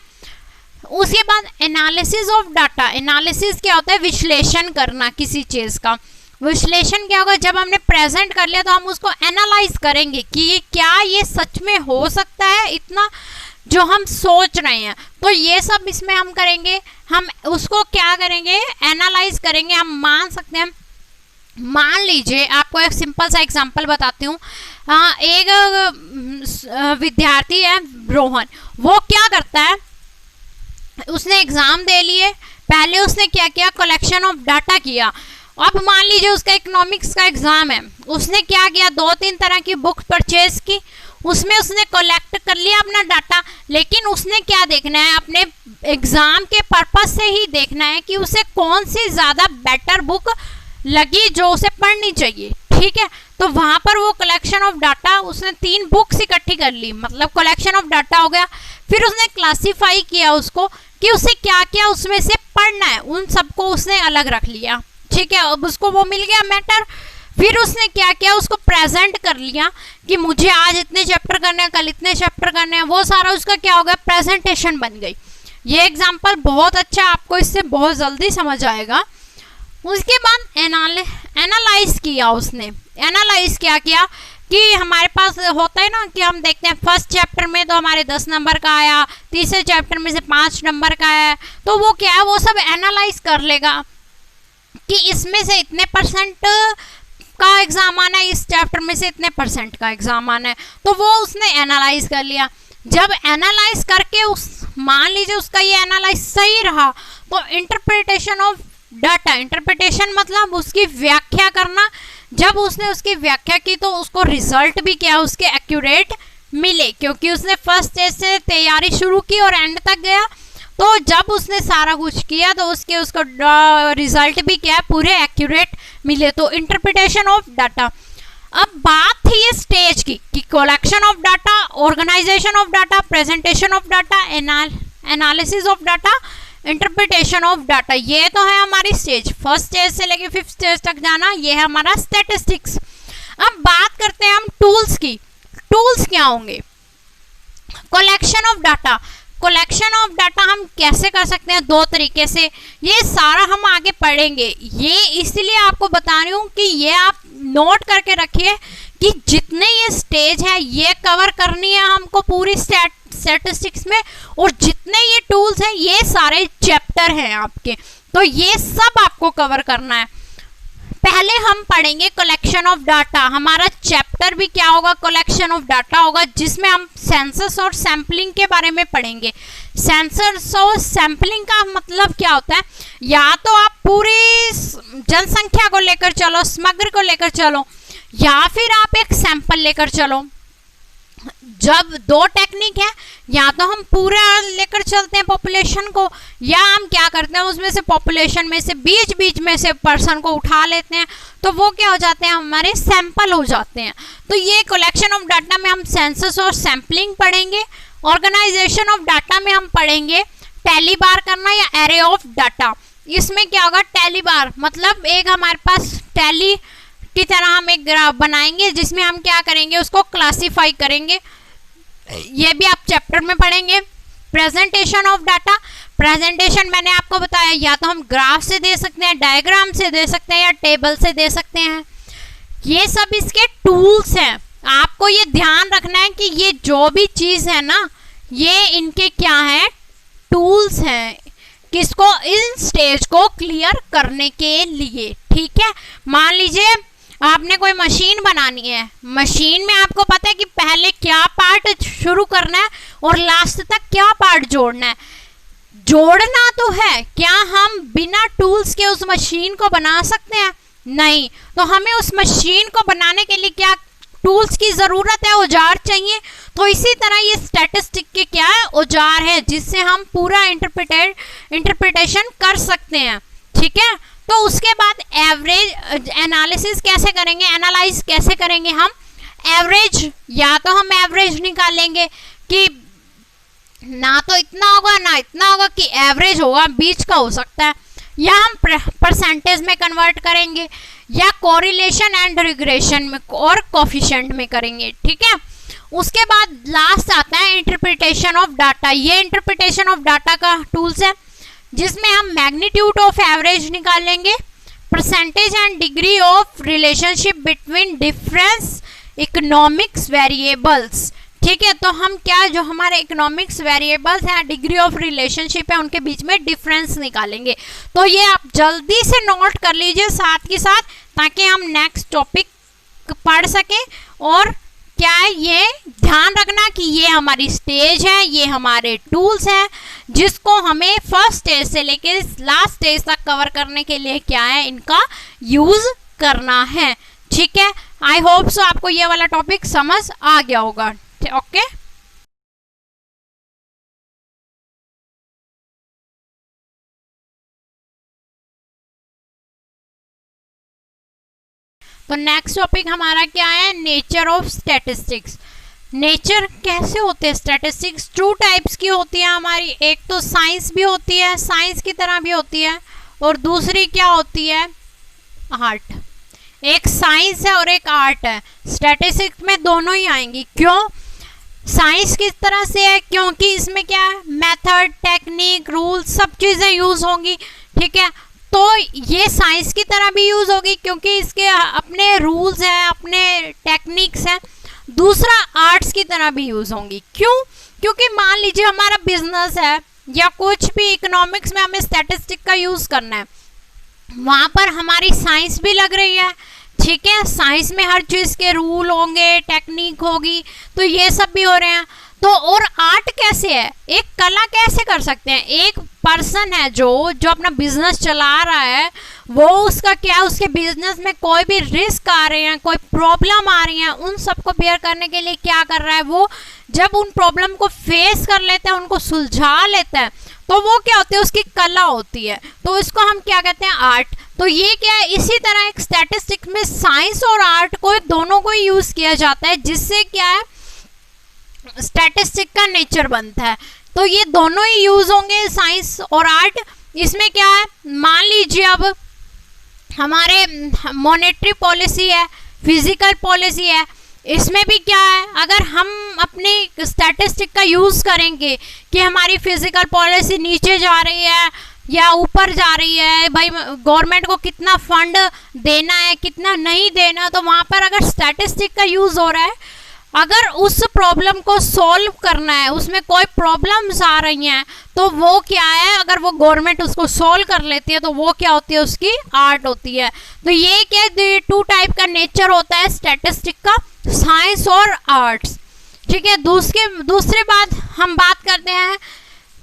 उसके बाद एनालिसिस ऑफ डाटा। एनालिसिस क्या होता है, विश्लेषण करना किसी चीज़ का। विश्लेषण क्या होगा, जब हमने प्रेजेंट कर लिया तो हम उसको एनालाइज करेंगे कि ये क्या ये सच में हो सकता है, इतना जो हम सोच रहे हैं। तो ये सब इसमें हम करेंगे, हम उसको क्या करेंगे, एनालाइज करेंगे। हम मान सकते हैं, मान लीजिए आपको एक सिंपल सा एग्जांपल बताती हूँ। एक विद्यार्थी है रोहन, वो क्या करता है, उसने एग्जाम दे लिए, पहले उसने क्या किया, कलेक्शन ऑफ डाटा किया। अब मान लीजिए उसका इकोनॉमिक्स का एग्जाम है, उसने क्या किया, 2-3 तरह की बुक परचेज की, उसमें उसने कलेक्ट कर लिया अपना डाटा। लेकिन उसने क्या देखना है, अपने एग्जाम के पर्पस से ही देखना है कि उसे कौन सी ज़्यादा बेटर बुक लगी जो उसे पढ़नी चाहिए, ठीक है। तो वहाँ पर वो कलेक्शन ऑफ डाटा, उसने 3 बुक्स इकट्ठी कर ली, मतलब कलेक्शन ऑफ डाटा हो गया। फिर उसने क्लासीफाई किया उसको कि उसे क्या क्या उसमें से पढ़ना है, उन सबको उसने अलग रख लिया, ठीक है। अब उसको वो मिल गया मैटर। फिर उसने क्या किया, उसको प्रेजेंट कर लिया कि मुझे आज इतने चैप्टर करने हैं, कल इतने चैप्टर करने हैं, वो सारा उसका क्या हो गया, प्रेजेंटेशन बन गई। ये एग्जाम्पल बहुत अच्छा, आपको इससे बहुत जल्दी समझ आएगा। उसके बाद एनालाइज किया उसने, एनालाइज क्या किया कि हमारे पास होता है ना कि हम देखते हैं फर्स्ट चैप्टर में तो हमारे 10 नंबर का आया, तीसरे चैप्टर में से 5 नंबर का आया, तो वो क्या है, वो सब एनालाइज कर लेगा कि इसमें से इतने % का एग्जाम आना है, इस चैप्टर में से इतने % का एग्जाम आना है। तो वो उसने एनालाइज कर लिया। जब एनालाइज करके मान लीजिए उसका ये एनालाइज सही रहा, तो इंटरप्रिटेशन ऑफ डाटा, इंटरप्रिटेशन मतलब उसकी व्याख्या करना। जब उसने उसकी व्याख्या की तो उसको रिजल्ट भी क्या उसके एक्यूरेट मिले, क्योंकि उसने फर्स्ट स्टेज से तैयारी शुरू की और एंड तक गया। तो जब उसने सारा कुछ किया तो उसको रिजल्ट भी क्या पूरे एक्यूरेट मिले। तो इंटरप्रिटेशन ऑफ डाटा। अब बात थी ये स्टेज की कि collection of data, organisation of data, presentation of data, analysis of data, interpretation of data. ये तो है हमारी स्टेज, फर्स्ट स्टेज से लेके 5th स्टेज तक जाना, ये है हमारा स्टैटिस्टिक्स। अब बात करते हैं हम टूल्स की। टूल्स क्या होंगे, collection of data. Collection of data हम कैसे कर सकते हैं, 2 तरीके से। ये सारा हम आगे पढ़ेंगे, ये इसलिए आपको बता रही हूँ कि ये आप नोट करके रखिए कि जितने ये स्टेज है ये कवर करनी है हमको पूरी स्टैटिस्टिक्स में, और जितने ये टूल्स हैं ये सारे चैप्टर हैं आपके, तो ये सब आपको कवर करना है। पहले हम पढ़ेंगे कलेक्शन ऑफ डाटा। हमारा चैप्टर भी क्या होगा, कलेक्शन ऑफ डाटा होगा, जिसमें हम सेंसस और सैंपलिंग के बारे में पढ़ेंगे। सेंसस और सैंपलिंग का मतलब क्या होता है, या तो आप पूरी जनसंख्या को लेकर चलो, समग्र को लेकर चलो, या फिर आप एक सैंपल लेकर चलो। जब 2 टेक्निक है, या तो हम पूरा लेकर चलते हैं पॉपुलेशन को, या हम क्या करते हैं उसमें से पॉपुलेशन में से बीच में से पर्सन को उठा लेते हैं, तो वो क्या हो जाते हैं, हमारे सैंपल हो जाते हैं। तो ये कलेक्शन ऑफ डाटा में हम सेंसस और सैंपलिंग पढ़ेंगे। ऑर्गेनाइजेशन ऑफ डाटा में हम पढ़ेंगे टैली बार करना या एरे ऑफ डाटा। इसमें क्या होगा, टैली बार मतलब एक हमारे पास टैली की तरह हम एक ग्राफ बनाएंगे जिसमें हम क्या करेंगे, उसको क्लासीफाई करेंगे। ये भी आप चैप्टर में पढ़ेंगे। प्रेजेंटेशन ऑफ डाटा, प्रेजेंटेशन मैंने आपको बताया या तो हम ग्राफ से दे सकते हैं, डायग्राम से दे सकते हैं, या टेबल से दे सकते हैं। ये सब इसके टूल्स हैं। आपको ये ध्यान रखना है कि ये जो भी चीज़ है ना, ये इनके क्या है, टूल्स हैं, किसको, इन स्टेज को क्लियर करने के लिए, ठीक है। मान लीजिए आपने कोई मशीन बनानी है, मशीन में आपको पता है कि पहले क्या पार्ट शुरू करना है और लास्ट तक क्या पार्ट जोड़ना है। जोड़ना तो है, क्या हम बिना टूल्स के उस मशीन को बना सकते हैं? नहीं। तो हमें उस मशीन को बनाने के लिए क्या टूल्स की ज़रूरत है, औजार चाहिए। तो इसी तरह ये स्टैटिस्टिक के क्या है, औजार है, जिससे हम पूरा इंटरप्रिटेशन कर सकते हैं, ठीक है। तो उसके बाद एवरेज एनालिसिस कैसे करेंगे, एनालाइज कैसे करेंगे हम, एवरेज, या तो हम एवरेज निकालेंगे कि ना तो इतना होगा ना इतना होगा, कि एवरेज होगा, बीच का हो सकता है, या हम परसेंटेज में कन्वर्ट करेंगे, या कोरिलेशन एंड रिग्रेशन में और कोफिशिएंट में करेंगे, ठीक है। उसके बाद लास्ट आता है इंटरप्रिटेशन ऑफ डाटा। ये इंटरप्रिटेशन ऑफ डाटा का टूल्स है जिसमें हम मैग्नीट्यूड ऑफ एवरेज निकालेंगे, percentage and degree of relationship between difference economics variables, ठीक है, तो हम क्या जो हमारे इकोनॉमिक्स वेरिएबल्स हैं, डिग्री ऑफ रिलेशनशिप है, उनके बीच में डिफरेंस निकालेंगे। तो ये आप जल्दी से नोट कर लीजिए साथ के साथ, ताकि हम नेक्स्ट टॉपिक पढ़ सकें। और क्या है, ये ध्यान रखना कि ये हमारी स्टेज है, ये हमारे टूल्स हैं जिसको हमें फर्स्ट स्टेज से लेके लास्ट स्टेज तक कवर करने के लिए क्या है, इनका यूज करना है। ठीक है, आई होप सो आपको ये वाला टॉपिक समझ आ गया होगा। ओके, तो नेक्स्ट टॉपिक हमारा क्या है, नेचर ऑफ स्टैटिस्टिक्स। नेचर कैसे होते हैं स्टैटिस्टिक्स? टू टाइप्स की होती है हमारी, एक तो साइंस भी होती है, साइंस की तरह भी होती है, और दूसरी क्या होती है, आर्ट। एक साइंस है और एक आर्ट है। स्टैटिस्टिक्स में दोनों ही आएंगी। क्यों? साइंस किस तरह से है, क्योंकि इसमें क्या है, मेथड, टेक्निक, रूल सब चीज़ें यूज होंगी। ठीक है, तो ये साइंस की तरह भी यूज होगी क्योंकि इसके अपने रूल्स हैं, अपने टेक्निक्स हैं। दूसरा आर्ट्स की तरह भी यूज होंगी। क्यों? क्योंकि मान लीजिए हमारा बिजनेस है या कुछ भी इकोनॉमिक्स में हमें स्टैटिस्टिक का यूज करना है, वहाँ पर हमारी साइंस भी लग रही है। ठीक है, साइंस में हर चीज़ के रूल होंगे, टेक्निक होगी, तो ये सब भी हो रहे हैं। तो और आर्ट कैसे है, एक कला कैसे कर सकते हैं, एक पर्सन है जो अपना बिजनेस चला रहा है, वो उसका क्या, उसके बिजनेस में कोई भी रिस्क आ रहे हैं, कोई प्रॉब्लम आ रही है, उन सबको बेयर करने के लिए क्या कर रहा है, वो जब उन प्रॉब्लम को फेस कर लेता है, उनको सुलझा लेता है, तो वो क्या होती है, उसकी कला होती है। तो इसको हम क्या कहते हैं, आर्ट। तो ये क्या है, इसी तरह एक स्टैटिस्टिक्स में साइंस और आर्ट को दोनों को यूज किया जाता है, जिससे क्या है स्टैटिस्टिक का नेचर बनता है। तो ये दोनों ही यूज होंगे, साइंस और आर्ट। इसमें क्या है, मान लीजिए अब हमारे मॉनेटरी पॉलिसी है, फिजिकल पॉलिसी है, इसमें भी क्या है, अगर हम अपनी स्टैटिस्टिक का यूज करेंगे कि हमारी फिजिकल पॉलिसी नीचे जा रही है या ऊपर जा रही है, भाई गवर्नमेंट को कितना फंड देना है, कितना नहीं देना, तो वहाँ पर अगर स्टैटिस्टिक का यूज हो रहा है, अगर उस प्रॉब्लम को सॉल्व करना है, उसमें कोई प्रॉब्लम्स आ रही हैं, तो वो क्या है, अगर वो गवर्नमेंट उसको सॉल्व कर लेती है, तो वो क्या होती है, उसकी आर्ट होती है। तो ये क्या, टू टाइप का नेचर होता है स्टैटिस्टिक का, साइंस और आर्ट्स। ठीक है, दूसरी बात हम बात करते हैं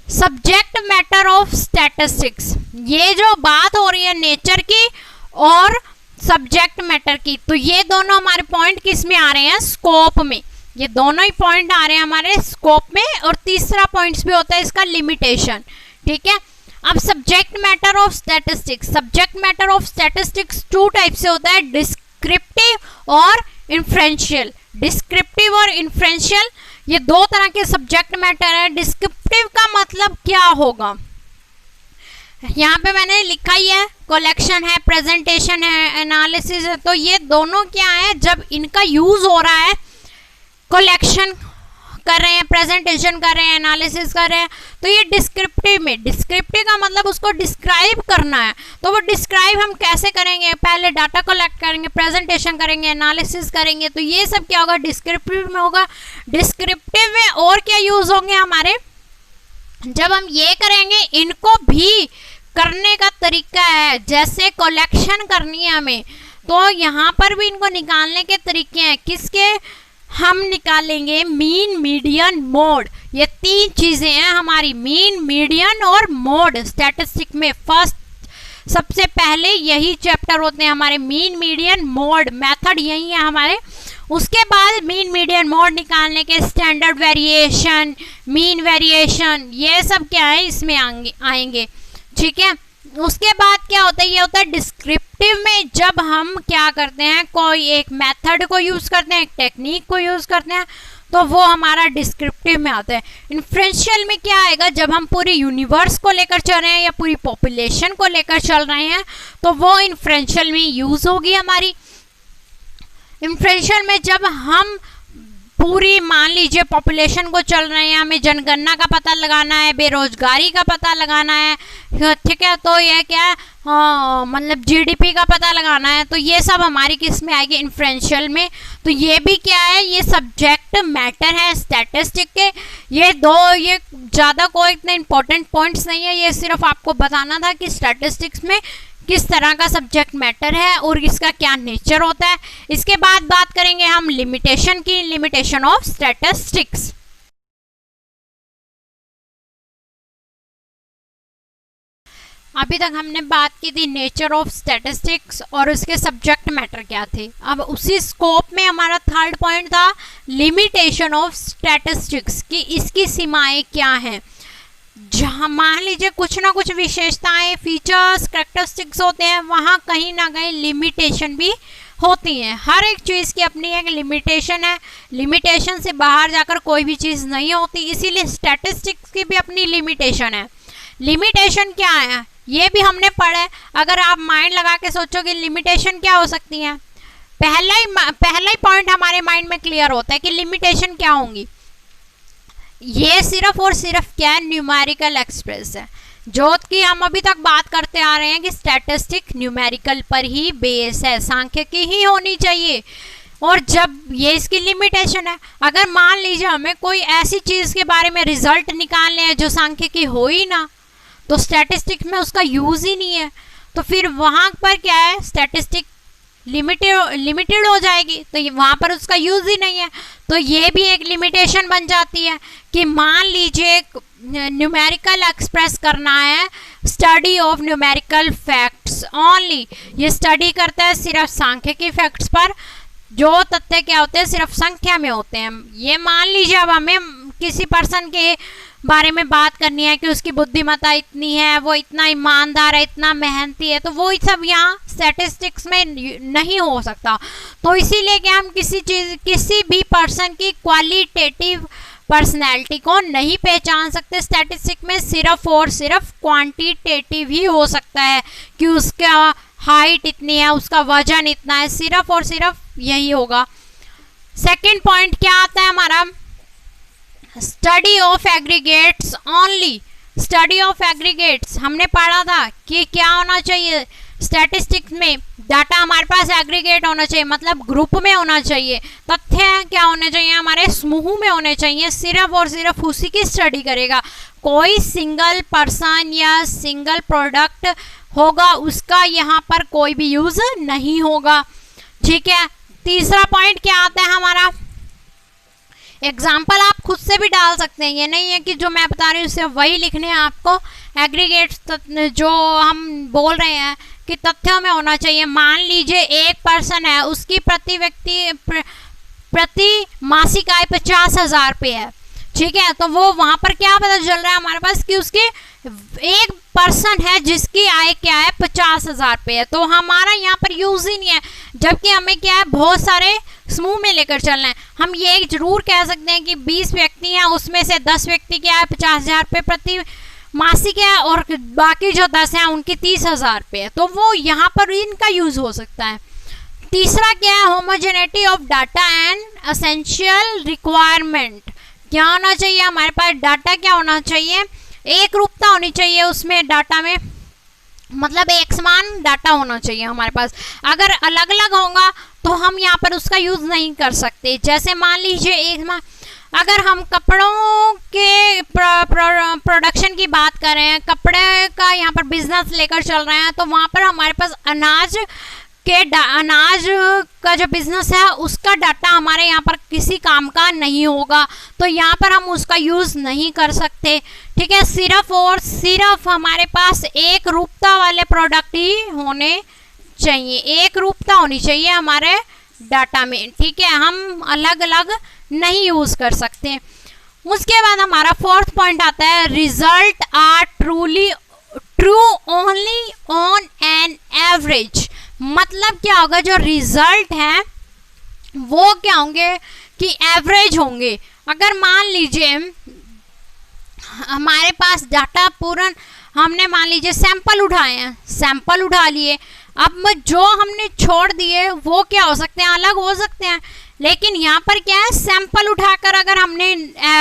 सब्जेक्ट मैटर ऑफ स्टैटिस्टिक्स। ये जो बात हो रही है नेचर की और सब्जेक्ट मैटर की, तो ये दोनों हमारे पॉइंट किस में आ रहे हैं, स्कोप में। ये दोनों ही पॉइंट आ रहे हैं हमारे स्कोप में। और तीसरा पॉइंट भी होता है इसका लिमिटेशन। ठीक है, अब subject matter of statistics. Subject matter of statistics two type से होता है, डिस्क्रिप्टिव और इन्फ्रेंशियल। डिस्क्रिप्टिव और इन्फ्रेंशियल ये दो तरह के सब्जेक्ट मैटर है। डिस्क्रिप्टिव का मतलब क्या होगा, यहाँ पे मैंने लिखा ही है, कलेक्शन है, प्रेजेंटेशन है, एनालिसिस है। तो ये दोनों क्या है, जब इनका यूज हो रहा है, कलेक्शन कर रहे हैं, प्रेजेंटेशन कर रहे हैं, एनालिसिस कर रहे हैं, तो ये डिस्क्रिप्टिव में। डिस्क्रिप्टिव का मतलब उसको डिस्क्राइब करना है। तो वो डिस्क्राइब हम कैसे करेंगे, पहले डाटा कलेक्ट करेंगे, प्रेजेंटेशन करेंगे, एनालिसिस करेंगे, तो ये सब क्या होगा, डिस्क्रिप्टिव में होगा। डिस्क्रिप्टिव में और क्या यूज होंगे हमारे, जब हम ये करेंगे, इनको भी करने का तरीका है, जैसे कलेक्शन करनी है हमें, तो यहाँ पर भी इनको निकालने के तरीके हैं। किसके, हम निकालेंगे मीन, मीडियन, मोड। ये तीन चीजें हैं हमारी, मीन, मीडियन और मोड। स्टैटिस्टिक में फर्स्ट सबसे पहले यही चैप्टर होते हैं हमारे, मीन, मीडियन, मोड। मेथड यही है हमारे। उसके बाद मीन, मीडियन, मोड निकालने के स्टैंडर्ड वेरिएशन, मीन वेरिएशन, ये सब क्या है इसमें आएंगे। ठीक है, उसके बाद क्या होता है, ये होता है डिस्क्रिप्टिव में, जब हम क्या करते हैं, कोई एक मेथड को यूज करते हैं, एक टेक्निक को यूज करते हैं, तो वो हमारा डिस्क्रिप्टिव में आता है। इन्फ्रेंशियल में क्या आएगा, जब हम पूरी यूनिवर्स को लेकर चल रहे हैं या पूरी पॉपुलेशन को लेकर चल रहे हैं, तो वो इन्फ्रेंशियल में यूज होगी हमारी। इन्फ्रेंशियल में जब हम पूरी मान लीजिए पॉपुलेशन को चल रहे हैं, हमें जनगणना का पता लगाना है, बेरोजगारी का पता लगाना है, ठीक है, तो ये क्या है, मतलब जीडीपी का पता लगाना है, तो ये सब हमारी किस में आएगी, इन्फ्लुएंशियल में। तो ये भी क्या है, ये सब्जेक्ट मैटर है स्टैटिस्टिक के। ये ज़्यादा कोई इतने इंपॉर्टेंट पॉइंट्स नहीं है, ये सिर्फ आपको बताना था कि स्टैटिस्टिक्स में किस तरह का सब्जेक्ट मैटर है और इसका क्या नेचर होता है। इसके बाद बात करेंगे हम लिमिटेशन की, लिमिटेशन ऑफ स्टैटिस्टिक्स। अभी तक हमने बात की थी नेचर ऑफ स्टैटिस्टिक्स और उसके सब्जेक्ट मैटर क्या थे। अब उसी स्कोप में हमारा थर्ड पॉइंट था लिमिटेशन ऑफ स्टैटिस्टिक्स की इसकी सीमाएं क्या हैं। जहाँ मान लीजिए कुछ ना कुछ विशेषताएं, फीचर्स, कैरेक्टरिस्टिक्स होते हैं, वहाँ कहीं ना कहीं लिमिटेशन भी होती हैं। हर एक चीज़ की अपनी एक लिमिटेशन है, लिमिटेशन से बाहर जाकर कोई भी चीज़ नहीं होती, इसीलिए स्टैटिस्टिक्स की भी अपनी लिमिटेशन है। लिमिटेशन क्या है ये भी हमने पढ़ा है। अगर आप माइंड लगा के सोचोगे लिमिटेशन क्या हो सकती है, पहला ही पॉइंट हमारे माइंड में क्लियर होता है कि लिमिटेशन क्या होंगी। ये सिर्फ और सिर्फ क्या है, न्यूमेरिकल एक्सप्रेस है, जो कि हम अभी तक बात करते आ रहे हैं कि स्टैटिस्टिक न्यूमेरिकल पर ही बेस है, सांख्यिकी ही होनी चाहिए। और जब ये इसकी लिमिटेशन है, अगर मान लीजिए हमें कोई ऐसी चीज़ के बारे में रिजल्ट निकालने हैं जो सांख्यिकी हो ही ना, तो स्टैटिस्टिक्स में उसका यूज़ ही नहीं है, तो फिर वहाँ पर क्या है, स्टैटिस्टिक लिमिटेड हो जाएगी, तो वहाँ पर उसका यूज़ ही नहीं है। तो ये भी एक लिमिटेशन बन जाती है कि मान लीजिए न्यूमेरिकल एक्सप्रेस करना है, study of numerical facts only, ये स्टडी करता है सिर्फ सांख्यिकी फैक्ट्स पर, जो तथ्य क्या होते हैं सिर्फ संख्या में होते हैं। ये मान लीजिए अब हमें किसी पर्सन के बारे में बात करनी है कि उसकी बुद्धिमत्ता इतनी है, वो इतना ईमानदार है, इतना मेहनती है, तो वो सब यहाँ स्टैटिस्टिक्स में नहीं हो सकता। तो इसीलिए कि हम किसी भी पर्सन की क्वालिटेटिव पर्सनैलिटी को नहीं पहचान सकते स्टैटिस्टिक में, सिर्फ और सिर्फ क्वांटिटेटिव ही हो सकता है कि उसका हाइट इतनी है, उसका वजन इतना है, सिर्फ और सिर्फ यही होगा। सेकंड पॉइंट क्या आता है हमारा, study of aggregates only. Study of aggregates हमने पढ़ा था कि क्या होना चाहिए स्टैटिस्टिक्स में, डाटा हमारे पास एग्रीगेट होना चाहिए, मतलब ग्रुप में होना चाहिए, तथ्य क्या होने चाहिए, हमारे समूह में होने चाहिए, सिर्फ और सिर्फ उसी की स्टडी करेगा। कोई सिंगल पर्सन या सिंगल प्रोडक्ट होगा उसका यहाँ पर कोई भी यूज नहीं होगा, ठीक है। तीसरा पॉइंट क्या आता है हमारा, एग्जाम्पल आप खुद से भी डाल सकते हैं, ये नहीं है कि जो मैं बता रही हूँ सिर्फ वही लिखने हैं आपको। एग्रीगेट्स जो हम बोल रहे हैं कि तथ्यों में होना चाहिए, मान लीजिए एक पर्सन है, उसकी प्रति मासिक आय 50,000 रुपये है, ठीक है, तो वो वहाँ पर क्या पता चल रहा है हमारे पास कि उसके एक पर्सन है जिसकी आय क्या है 50,000 रुपये है, तो हमारा यहाँ पर यूज ही नहीं है, जबकि हमें क्या है बहुत सारे समूह में लेकर चलना है। हम ये जरूर कह सकते हैं कि 20 व्यक्ति हैं, उसमें से 10 व्यक्ति क्या है 50,000 रुपये प्रति मासिक है और बाकी जो 10 हैं उनकी 30,000 रुपये है, तो वो यहाँ पर इनका यूज हो सकता है। तीसरा क्या है, homogeneity of data and essential requirement. क्या होना चाहिए हमारे पास, डाटा क्या होना चाहिए, एक रूपता होनी चाहिए उसमें डाटा में, मतलब एक समान डाटा होना चाहिए हमारे पास। अगर अलग अलग होगा तो हम यहाँ पर उसका यूज नहीं कर सकते। जैसे मान लीजिए अगर हम कपड़ों के प्रोडक्शन की बात कर रहे हैं, कपड़े का यहाँ पर बिजनेस लेकर चल रहे हैं, तो वहाँ पर हमारे पास अनाज का जो बिजनेस है उसका डाटा हमारे यहाँ पर किसी काम का नहीं होगा, तो यहाँ पर हम उसका यूज़ नहीं कर सकते, ठीक है। सिर्फ और सिर्फ हमारे पास एक रूपता वाले प्रोडक्ट ही होने चाहिए, एक रूपता होनी चाहिए हमारे डाटा में, ठीक है, हम अलग अलग नहीं यूज़ कर सकते। उसके बाद हमारा फोर्थ पॉइंट आता है, result are true only on an average. मतलब क्या होगा, जो रिजल्ट है वो क्या होंगे कि एवरेज होंगे। अगर मान लीजिए हमारे पास डाटा पूर्ण, हमने मान लीजिए सैंपल उठाए हैं, सैंपल उठा लिए, अब जो हमने छोड़ दिए वो क्या हो सकते हैं, अलग हो सकते हैं। लेकिन यहाँ पर क्या है, सैंपल उठाकर अगर हमने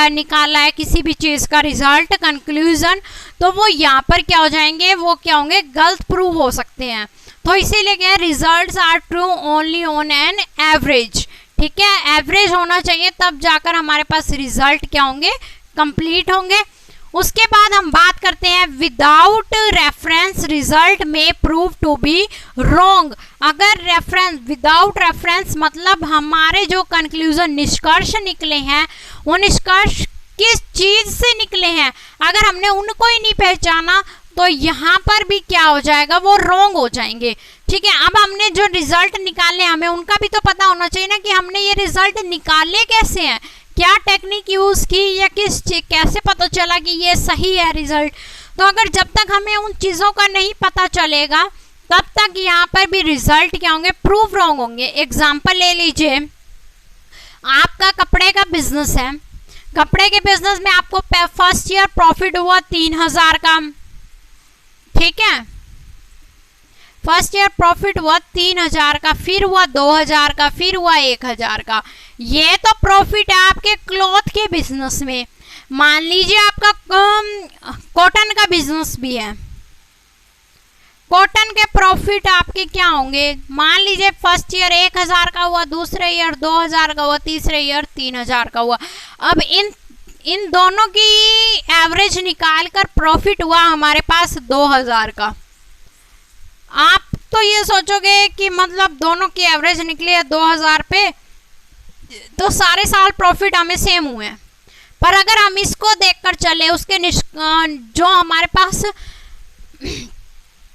निकाला है किसी भी चीज़ का रिजल्ट, कंक्लूजन, तो वो यहाँ पर क्या हो जाएंगे, वो क्या होंगे, गलत प्रूव हो सकते हैं। तो इसीलिए क्या है, results are true only on an average. ठीक है, एवरेज होना चाहिए, तब जाकर हमारे पास रिजल्ट क्या होंगे, कंप्लीट होंगे। उसके बाद हम बात करते हैं विदाउट रेफरेंस रिजल्ट में प्रूव टू बी रॉन्ग। अगर रेफरेंस, विदाउट रेफरेंस मतलब हमारे जो कंक्लूजन, निष्कर्ष निकले हैं, वो निष्कर्ष किस चीज से निकले हैं, अगर हमने उनको ही नहीं पहचाना तो यहाँ पर भी क्या हो जाएगा, वो रॉन्ग हो जाएंगे। ठीक है, अब हमने जो रिजल्ट निकाले, हमें उनका भी तो पता होना चाहिए ना कि हमने ये रिजल्ट निकाले कैसे हैं, क्या टेक्निक यूज की, या कैसे पता चला कि ये सही है रिजल्ट। तो अगर जब तक हमें उन चीज़ों का नहीं पता चलेगा, तब तक यहाँ पर भी रिजल्ट क्या होंगे, प्रूफ रॉन्ग होंगे। एग्जाम्पल ले लीजिए, आपका कपड़े का बिजनेस है, कपड़े के बिजनेस में आपको फर्स्ट ईयर प्रॉफिट हुआ 3000 का। ठीक है, फर्स्ट ईयर प्रॉफिट हुआ 3000 का, फिर हुआ 2000 का, फिर हुआ 1000 का। ये तो प्रॉफिट है आपके क्लॉथ के बिजनेस में। मान लीजिए आपका कॉटन का बिजनेस भी है, कॉटन के प्रॉफिट आपके क्या होंगे, मान लीजिए फर्स्ट ईयर 1000 का हुआ, दूसरे ईयर 2000 का हुआ, तीसरे ईयर 3000 का हुआ। अब इन दोनों की एवरेज निकाल कर प्रॉफिट हुआ हमारे पास 2000 का। आप तो ये सोचोगे कि मतलब दोनों की एवरेज निकली है 2000 पे, तो सारे साल प्रॉफिट हमें सेम हुए हैं। पर अगर हम इसको देखकर चले, उसके जो हमारे पास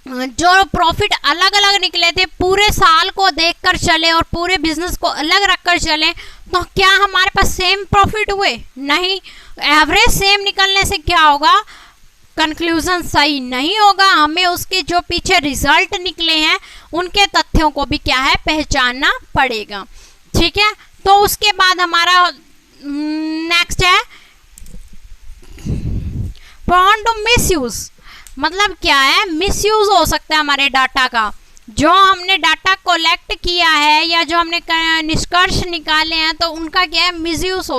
जो प्रॉफिट अलग अलग निकले थे, पूरे साल को देखकर चले और पूरे बिजनेस को अलग रखकर चले, तो क्या हमारे पास सेम प्रॉफिट हुए? नहीं। एवरेज सेम निकलने से क्या होगा, कंक्लूजन सही नहीं होगा। हमें उसके जो पीछे रिजल्ट निकले हैं उनके तथ्यों को भी क्या है, पहचानना पड़ेगा। ठीक है, तो उसके बाद हमारा नेक्स्ट है prone to misuse। मतलब क्या है, मिसयूज हो सकता है हमारे डाटा का। जो हमने डाटा कलेक्ट किया है या जो हमने निष्कर्ष निकाले हैं, तो उनका क्या है, मिसयूज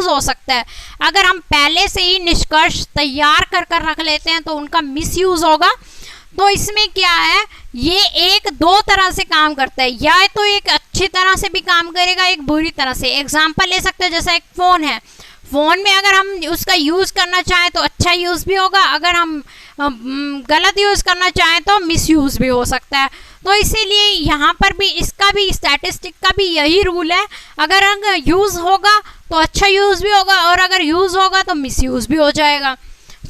हो सकता है। अगर हम पहले से ही निष्कर्ष तैयार कर रख लेते हैं तो उनका मिसयूज होगा। तो इसमें क्या है, ये एक दो तरह से काम करता है, या तो एक अच्छी तरह से भी काम करेगा, एक बुरी तरह से। एग्जाम्पल ले सकते हैं, जैसा एक फ़ोन है, फ़ोन में अगर हम उसका यूज़ करना चाहें तो अच्छा यूज़ भी होगा, अगर हम गलत यूज़ करना चाहें तो मिसयूज़ भी हो सकता है। तो इसीलिए यहाँ पर भी इसका भी, स्टैटिस्टिक का भी यही रूल है, अगर यूज़ होगा तो अच्छा यूज़ भी होगा, और अगर यूज़ होगा तो मिसयूज़ भी हो जाएगा।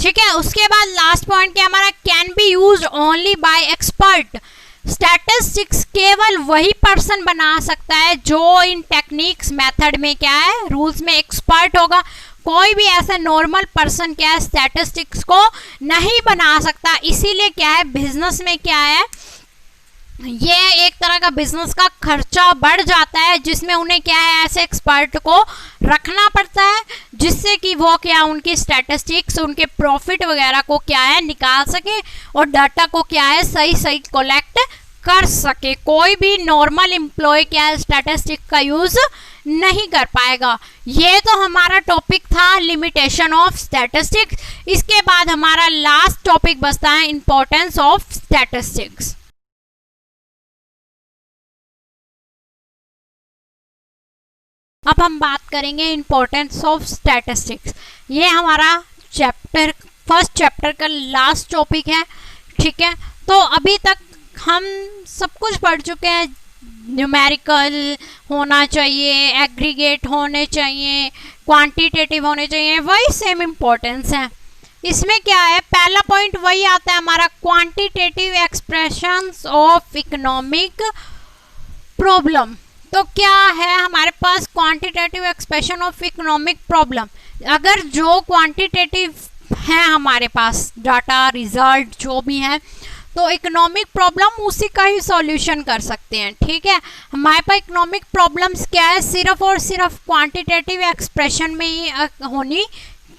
ठीक है, उसके बाद लास्ट पॉइंट क्या हमारा, can be use only by expert. Statistics केवल वही पर्सन बना सकता है जो इन टेक्निक्स, मेथड में क्या है, रूल्स में एक्सपर्ट होगा। कोई भी ऐसा नॉर्मल पर्सन क्या है, स्टैटिस्टिक्स को नहीं बना सकता। इसीलिए क्या है, बिजनेस में क्या है, ये एक तरह का बिजनेस का खर्चा बढ़ जाता है, जिसमें उन्हें क्या है, ऐसे एक्सपर्ट को रखना पड़ता है, जिससे कि वो क्या, उनकी स्टैटिस्टिक्स, उनके प्रॉफिट वगैरह को क्या है, निकाल सके और डाटा को क्या है, सही सही कलेक्ट कर सके। कोई भी नॉर्मल एम्प्लॉय क्या है, स्टैटिस्टिक का यूज नहीं कर पाएगा। ये तो हमारा टॉपिक था लिमिटेशन ऑफ स्टैटिस्टिक्स। इसके बाद हमारा लास्ट टॉपिक बचता है इंपॉर्टेंस ऑफ स्टैटिस्टिक्स। अब हम बात करेंगे इंपॉर्टेंस ऑफ स्टैटिस्टिक्स। ये हमारा चैप्टर, फर्स्ट चैप्टर का लास्ट टॉपिक है। ठीक है, तो अभी तक हम सब कुछ पढ़ चुके हैं। न्यूमेरिकल होना चाहिए, एग्रीगेट होने चाहिए, क्वांटिटेटिव होने चाहिए, वही सेम इम्पोर्टेंस है। इसमें क्या है, पहला पॉइंट वही आता है हमारा, quantitative expressions of economic problem. तो क्या है हमारे पास, quantitative expression of economic problem. अगर जो क्वांटिटेटिव है हमारे पास डाटा, रिजल्ट जो भी है, तो इकोनॉमिक प्रॉब्लम उसी का ही सॉल्यूशन कर सकते हैं। ठीक है, हमारे पास इकोनॉमिक प्रॉब्लम्स क्या है, सिर्फ और सिर्फ क्वांटिटेटिव एक्सप्रेशन में ही होनी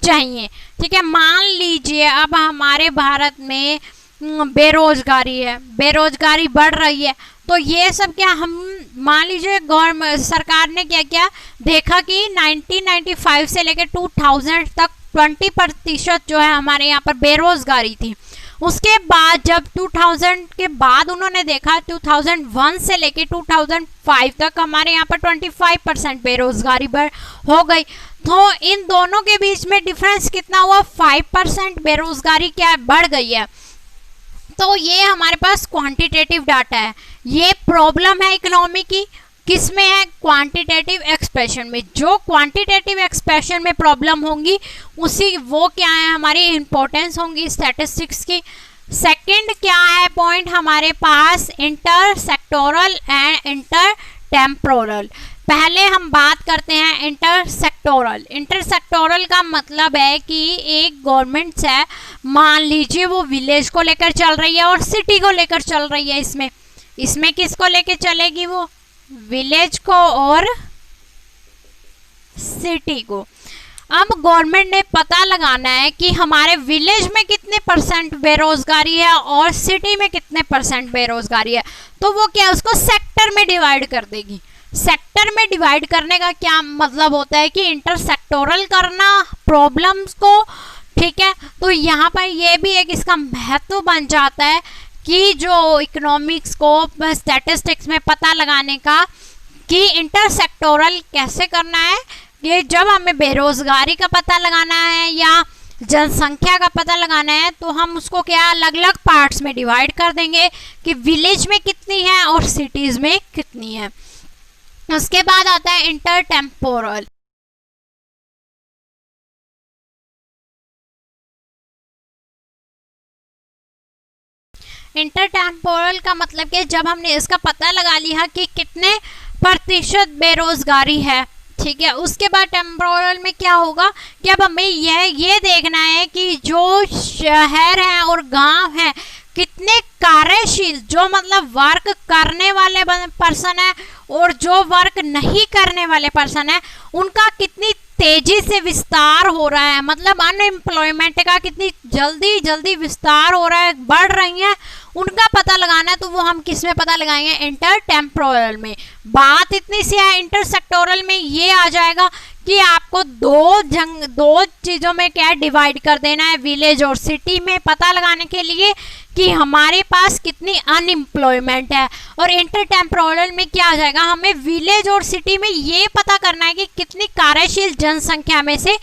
चाहिए। ठीक है, मान लीजिए अब हमारे भारत में बेरोजगारी है, बेरोजगारी बढ़ रही है, तो ये सब क्या हम मान लीजिए गवर्नमेंट सरकार ने क्या किया, देखा कि 1995 से लेकर 2000 तक 20% जो है हमारे यहाँ पर बेरोजगारी थी। उसके बाद जब 2000 के बाद उन्होंने देखा 2001 से लेकर 2005 तक हमारे यहाँ पर 25% बेरोजगारी हो गई। तो इन दोनों के बीच में डिफरेंस कितना हुआ, 5% बेरोजगारी क्या है, बढ़ गई है। तो ये हमारे पास क्वांटिटेटिव डाटा है। ये प्रॉब्लम है इकोनॉमी की, किसमें है, क्वांटिटेटिव एक्सप्रेशन में। जो क्वांटिटेटिव एक्सप्रेशन में प्रॉब्लम होंगी उसी वो क्या है, हमारी इंपॉर्टेंस होंगी स्टैटिस्टिक्स की। सेकंड क्या है पॉइंट हमारे पास, inter sectoral and inter temporal. पहले हम बात करते हैं इंटर सेक्टोरल। इंटर सेक्टोरल का मतलब है कि एक गवर्नमेंट है, मान लीजिए वो विलेज को लेकर चल रही है और सिटी को लेकर चल रही है। इसमें किसको लेकर चलेगी, वो विलेज को और सिटी को। अब गवर्नमेंट ने पता लगाना है कि हमारे विलेज में कितने % बेरोजगारी है और सिटी में कितने % बेरोजगारी है। तो वो क्या, उसको सेक्टर में डिवाइड कर देगी। सेक्टर में डिवाइड करने का क्या मतलब होता है कि इंटरसेक्टोरल करना प्रॉब्लम्स को, ठीक है। तो यहाँ पर ये भी एक इसका महत्व बन जाता है कि जो इकोनॉमिक्स को स्टैटिस्टिक्स में पता लगाने का कि इंटरसेक्टोरल कैसे करना है। ये जब हमें बेरोजगारी का पता लगाना है या जनसंख्या का पता लगाना है तो हम उसको क्या अलग अलग पार्ट्स में डिवाइड कर देंगे कि विलेज में कितनी है और सिटीज में कितनी है। उसके बाद आता है इंटर टेम्पोरल। इंटर टेम्पोरल का मतलब कि जब हमने इसका पता लगा लिया कि कितने % बेरोजगारी है, ठीक है, उसके बाद टेम्पोरल में क्या होगा कि अब हमें ये देखना है कि जो शहर है और गांव है कितने कार्यशील, जो मतलब वर्क करने वाले पर्सन है और जो वर्क नहीं करने वाले पर्सन है उनका कितनी तेजी से विस्तार हो रहा है, मतलब अनएम्प्लॉयमेंट का कितनी जल्दी विस्तार हो रहा है, बढ़ रही है, उनका पता लगाना है। तो वो हम किस में पता लगाएंगे, इंटर टेम्पोरल में। बात इतनी सी है, इंटर सेक्टोरल में ये आ जाएगा कि आपको दो चीज़ों में क्या डिवाइड कर देना है, विलेज और सिटी में, पता लगाने के लिए कि हमारे पास कितनी अनएम्प्लॉयमेंट है। और इंटर टेम्पोरल में क्या आ जाएगा, हमें विलेज और सिटी में ये पता करना है कि कितनी कार्यशील जनसंख्या में से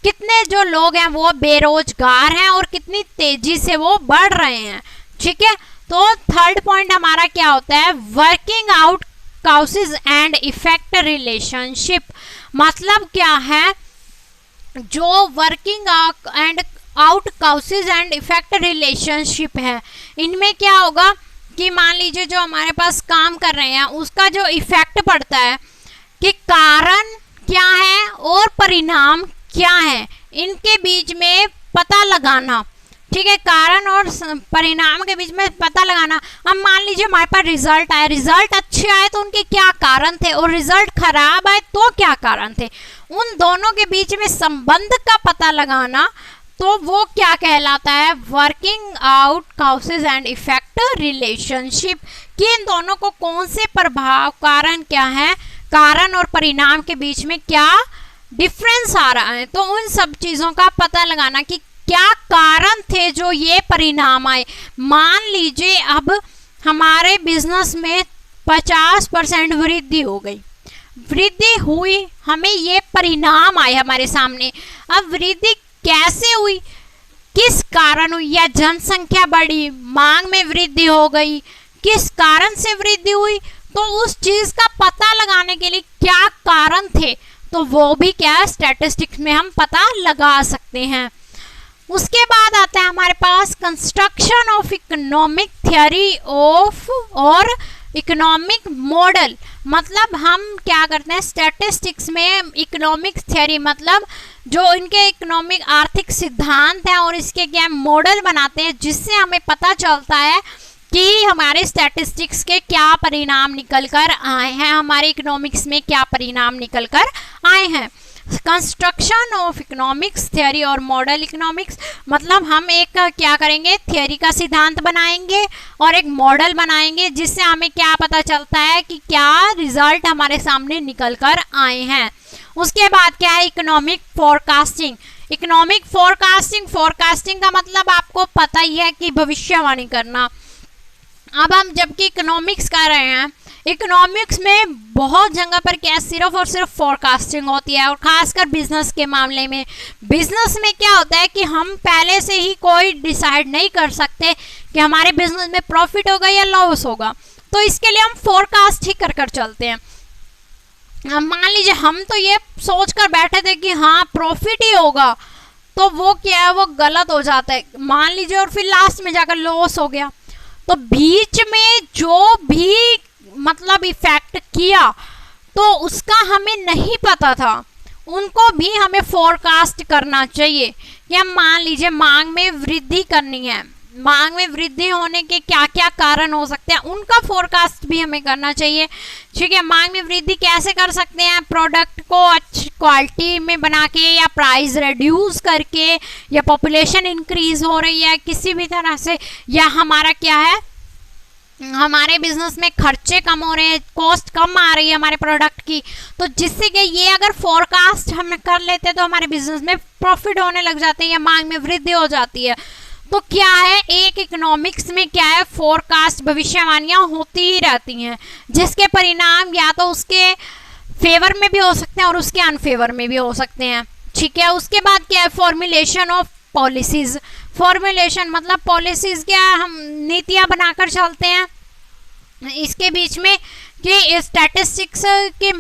कितने जो लोग हैं वो बेरोजगार हैं और कितनी तेजी से वो बढ़ रहे हैं, ठीक है। तो थर्ड पॉइंट हमारा क्या होता है, working out causes and effect relationship. मतलब क्या है, जो working and out causes and effect relationship है, इनमें क्या होगा कि मान लीजिए जो हमारे पास काम कर रहे हैं उसका जो इफेक्ट पड़ता है कि कारण क्या है और परिणाम क्या है, इनके बीच में पता लगाना, ठीक है, कारण और परिणाम के बीच में पता लगाना। अब मान लीजिए हमारे पास रिजल्ट आए, रिजल्ट अच्छे आए तो उनके क्या कारण थे और रिजल्ट खराब आए तो क्या कारण थे, उन दोनों के बीच में संबंध का पता लगाना, तो वो क्या कहलाता है, working out causes and effect relationship, कि इन दोनों को कौन से प्रभाव, कारण क्या है, कारण और परिणाम के बीच में क्या डिफरेंस आ रहा है। तो उन सब चीज़ों का पता लगाना कि क्या कारण थे जो ये परिणाम आए। मान लीजिए अब हमारे बिजनेस में 50% वृद्धि हो गई, वृद्धि हुई, हमें ये परिणाम आए हमारे सामने। अब वृद्धि कैसे हुई, किस कारण हुई, या जनसंख्या बढ़ी, मांग में वृद्धि हो गई, किस कारण से वृद्धि हुई, तो उस चीज का पता लगाने के लिए क्या कारण थे, तो वो भी क्या स्टैटिस्टिक्स में हम पता लगा सकते हैं। उसके बाद आता है हमारे पास construction of economic theory of और इकोनॉमिक मॉडल। मतलब हम क्या करते हैं स्टैटिस्टिक्स में इकोनॉमिक थ्योरी, मतलब जो इनके इकोनॉमिक आर्थिक सिद्धांत हैं और इसके क्या मॉडल बनाते हैं, जिससे हमें पता चलता है कि हमारे स्टैटिस्टिक्स के क्या परिणाम निकल कर आए हैं, हमारे इकोनॉमिक्स में क्या परिणाम निकल कर आए हैं। कंस्ट्रक्शन ऑफ इकोनॉमिक्स थ्योरी और मॉडल इकोनॉमिक्स, मतलब हम एक क्या करेंगे, थ्योरी का सिद्धांत बनाएंगे और एक मॉडल बनाएंगे जिससे हमें क्या पता चलता है कि क्या रिजल्ट हमारे सामने निकल कर आए हैं। उसके बाद क्या है, इकोनॉमिक फोरकास्टिंग। इकोनॉमिक फोरकास्टिंग का मतलब आपको पता ही है कि भविष्यवाणी करना। अब हम जबकि इकोनॉमिक्स कर रहे हैं, इकोनॉमिक्स में बहुत जगह पर क्या सिर्फ और सिर्फ फोरकास्टिंग होती है, और खासकर बिजनेस के मामले में। बिजनेस में क्या होता है कि हम पहले से ही कोई डिसाइड नहीं कर सकते कि हमारे बिजनेस में प्रॉफिट होगा या लॉस होगा, तो इसके लिए हम फोरकास्ट ही कर चलते हैं। मान लीजिए हम तो ये सोच कर बैठे थे कि हाँ प्रॉफिट ही होगा, तो वो क्या है, वो गलत हो जाता है मान लीजिए, और फिर लास्ट में जाकर लॉस हो गया। तो बीच में जो भी मतलब इफेक्ट किया तो उसका हमें नहीं पता था, उनको भी हमें फोरकास्ट करना चाहिए। या मान लीजिए मांग में वृद्धि करनी है, मांग में वृद्धि होने के क्या क्या कारण हो सकते हैं, उनका फोरकास्ट भी हमें करना चाहिए। ठीक है, मांग में वृद्धि कैसे कर सकते हैं, प्रोडक्ट को अच्छी क्वालिटी में बना के, या प्राइस रिड्यूस करके, या पॉपुलेशन इंक्रीज हो रही है किसी भी तरह से, या हमारा क्या है, हमारे बिजनेस में खर्चे कम हो रहे हैं, कॉस्ट कम आ रही है हमारे प्रोडक्ट की, तो जिससे कि ये अगर फोरकास्ट हम कर लेते हैं तो हमारे बिजनेस में प्रॉफिट होने लग जाते हैं या मांग में वृद्धि हो जाती है। तो क्या है, एक इकोनॉमिक्स में क्या है, फोरकास्ट भविष्यवाणियां होती ही रहती हैं, जिसके परिणाम या तो उसके फेवर में भी हो सकते हैं और उसके अनफेवर में भी हो सकते हैं। ठीक है, उसके बाद क्या है, फॉर्मुलेशन ऑफ पॉलिसीज। फॉर्मुलेशन मतलब पॉलिसीज क्या है, हम नीतियां बनाकर चलते हैं। इसके बीच में कि स्टैटिस्टिक्स के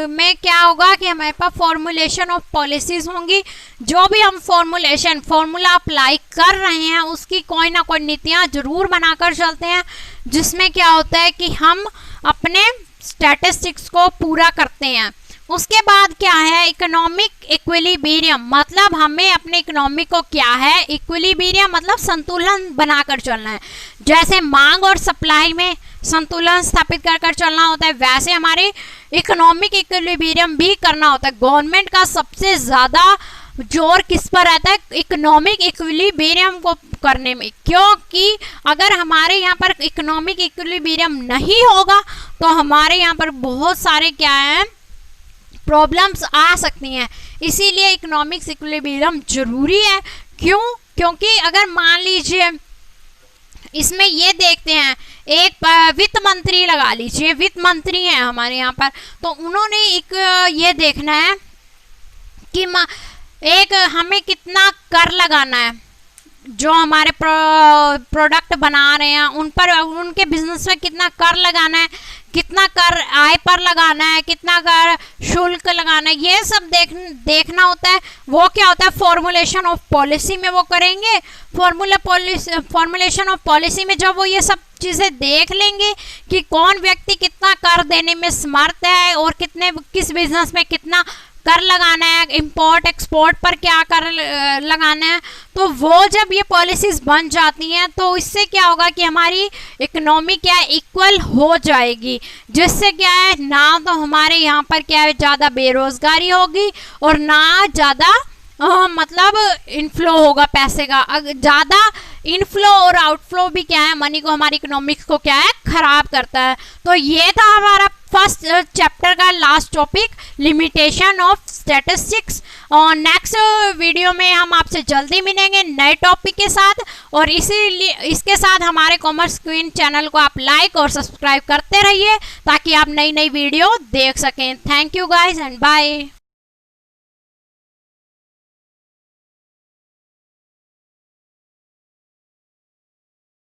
में क्या होगा कि हमारे पास फॉर्मुलेशन ऑफ पॉलिसीज होंगी। जो भी हम फॉर्मूला अप्लाई कर रहे हैं उसकी कोई ना कोई नीतियां जरूर बनाकर चलते हैं, जिसमें क्या होता है कि हम अपने स्टैटिस्टिक्स को पूरा करते हैं। उसके बाद क्या है, इकोनॉमिक इक्विलिब्रियम, मतलब हमें अपने इकोनॉमी को क्या है, इक्विलिब्रियम मतलब संतुलन बनाकर चलना है। जैसे मांग और सप्लाई में संतुलन स्थापित कर चलना होता है, वैसे हमारे इकोनॉमिक इक्विलिब्रियम भी करना होता है। गवर्नमेंट का सबसे ज़्यादा जोर किस पर रहता है, इकोनॉमिक इक्विलिब्रियम को करने में, क्योंकि अगर हमारे यहाँ पर इकोनॉमिक इक्विलिब्रियम नहीं होगा तो हमारे यहाँ पर बहुत सारे क्या हैं, प्रॉब्लम्स आ सकती हैं। इसीलिए इकोनॉमिक्स इक्विलिब्रियम जरूरी है। क्यों? क्योंकि अगर मान लीजिए इसमें ये देखते हैं, एक वित्त मंत्री लगा लीजिए, वित्त मंत्री हैं हमारे यहाँ पर, तो उन्होंने एक ये देखना है कि एक हमें कितना कर लगाना है, जो हमारे प्रोडक्ट बना रहे हैं उन पर, उनके बिजनेस में कितना कर लगाना है, कितना कर आय पर लगाना है, कितना कर शुल्क लगाना है, ये सब देखना होता है। वो क्या होता है, फॉर्मुलेशन ऑफ पॉलिसी में वो करेंगे। फॉर्मुलेशन ऑफ पॉलिसी में जब वो ये सब चीज़ें देख लेंगे कि कौन व्यक्ति कितना कर देने में समर्थ है और किस बिजनेस में कितना कर लगाना है, इंपोर्ट एक्सपोर्ट पर क्या कर लगाना है, तो वो जब ये पॉलिसीज बन जाती हैं तो इससे क्या होगा कि हमारी इकोनॉमी क्या है, इक्वल हो जाएगी, जिससे क्या है ना तो हमारे यहाँ पर क्या है ज़्यादा बेरोजगारी होगी और ना ज़्यादा मतलब इनफ्लो होगा पैसे का। ज़्यादा इनफ्लो और आउटफ्लो भी क्या है, मनी को, हमारी इकोनॉमिक्स को क्या है, खराब करता है। तो ये था हमारा फर्स्ट चैप्टर का last topic, limitation of statistics. और नेक्स्ट वीडियो में हम आपसे जल्दी मिलेंगे नए टॉपिक के साथ, और इसीलिए इसके साथ हमारे कॉमर्स क्वीन चैनल को आप लाइक और सब्सक्राइब करते रहिए ताकि आप नई नई वीडियो देख सकें। Thank you guys and bye.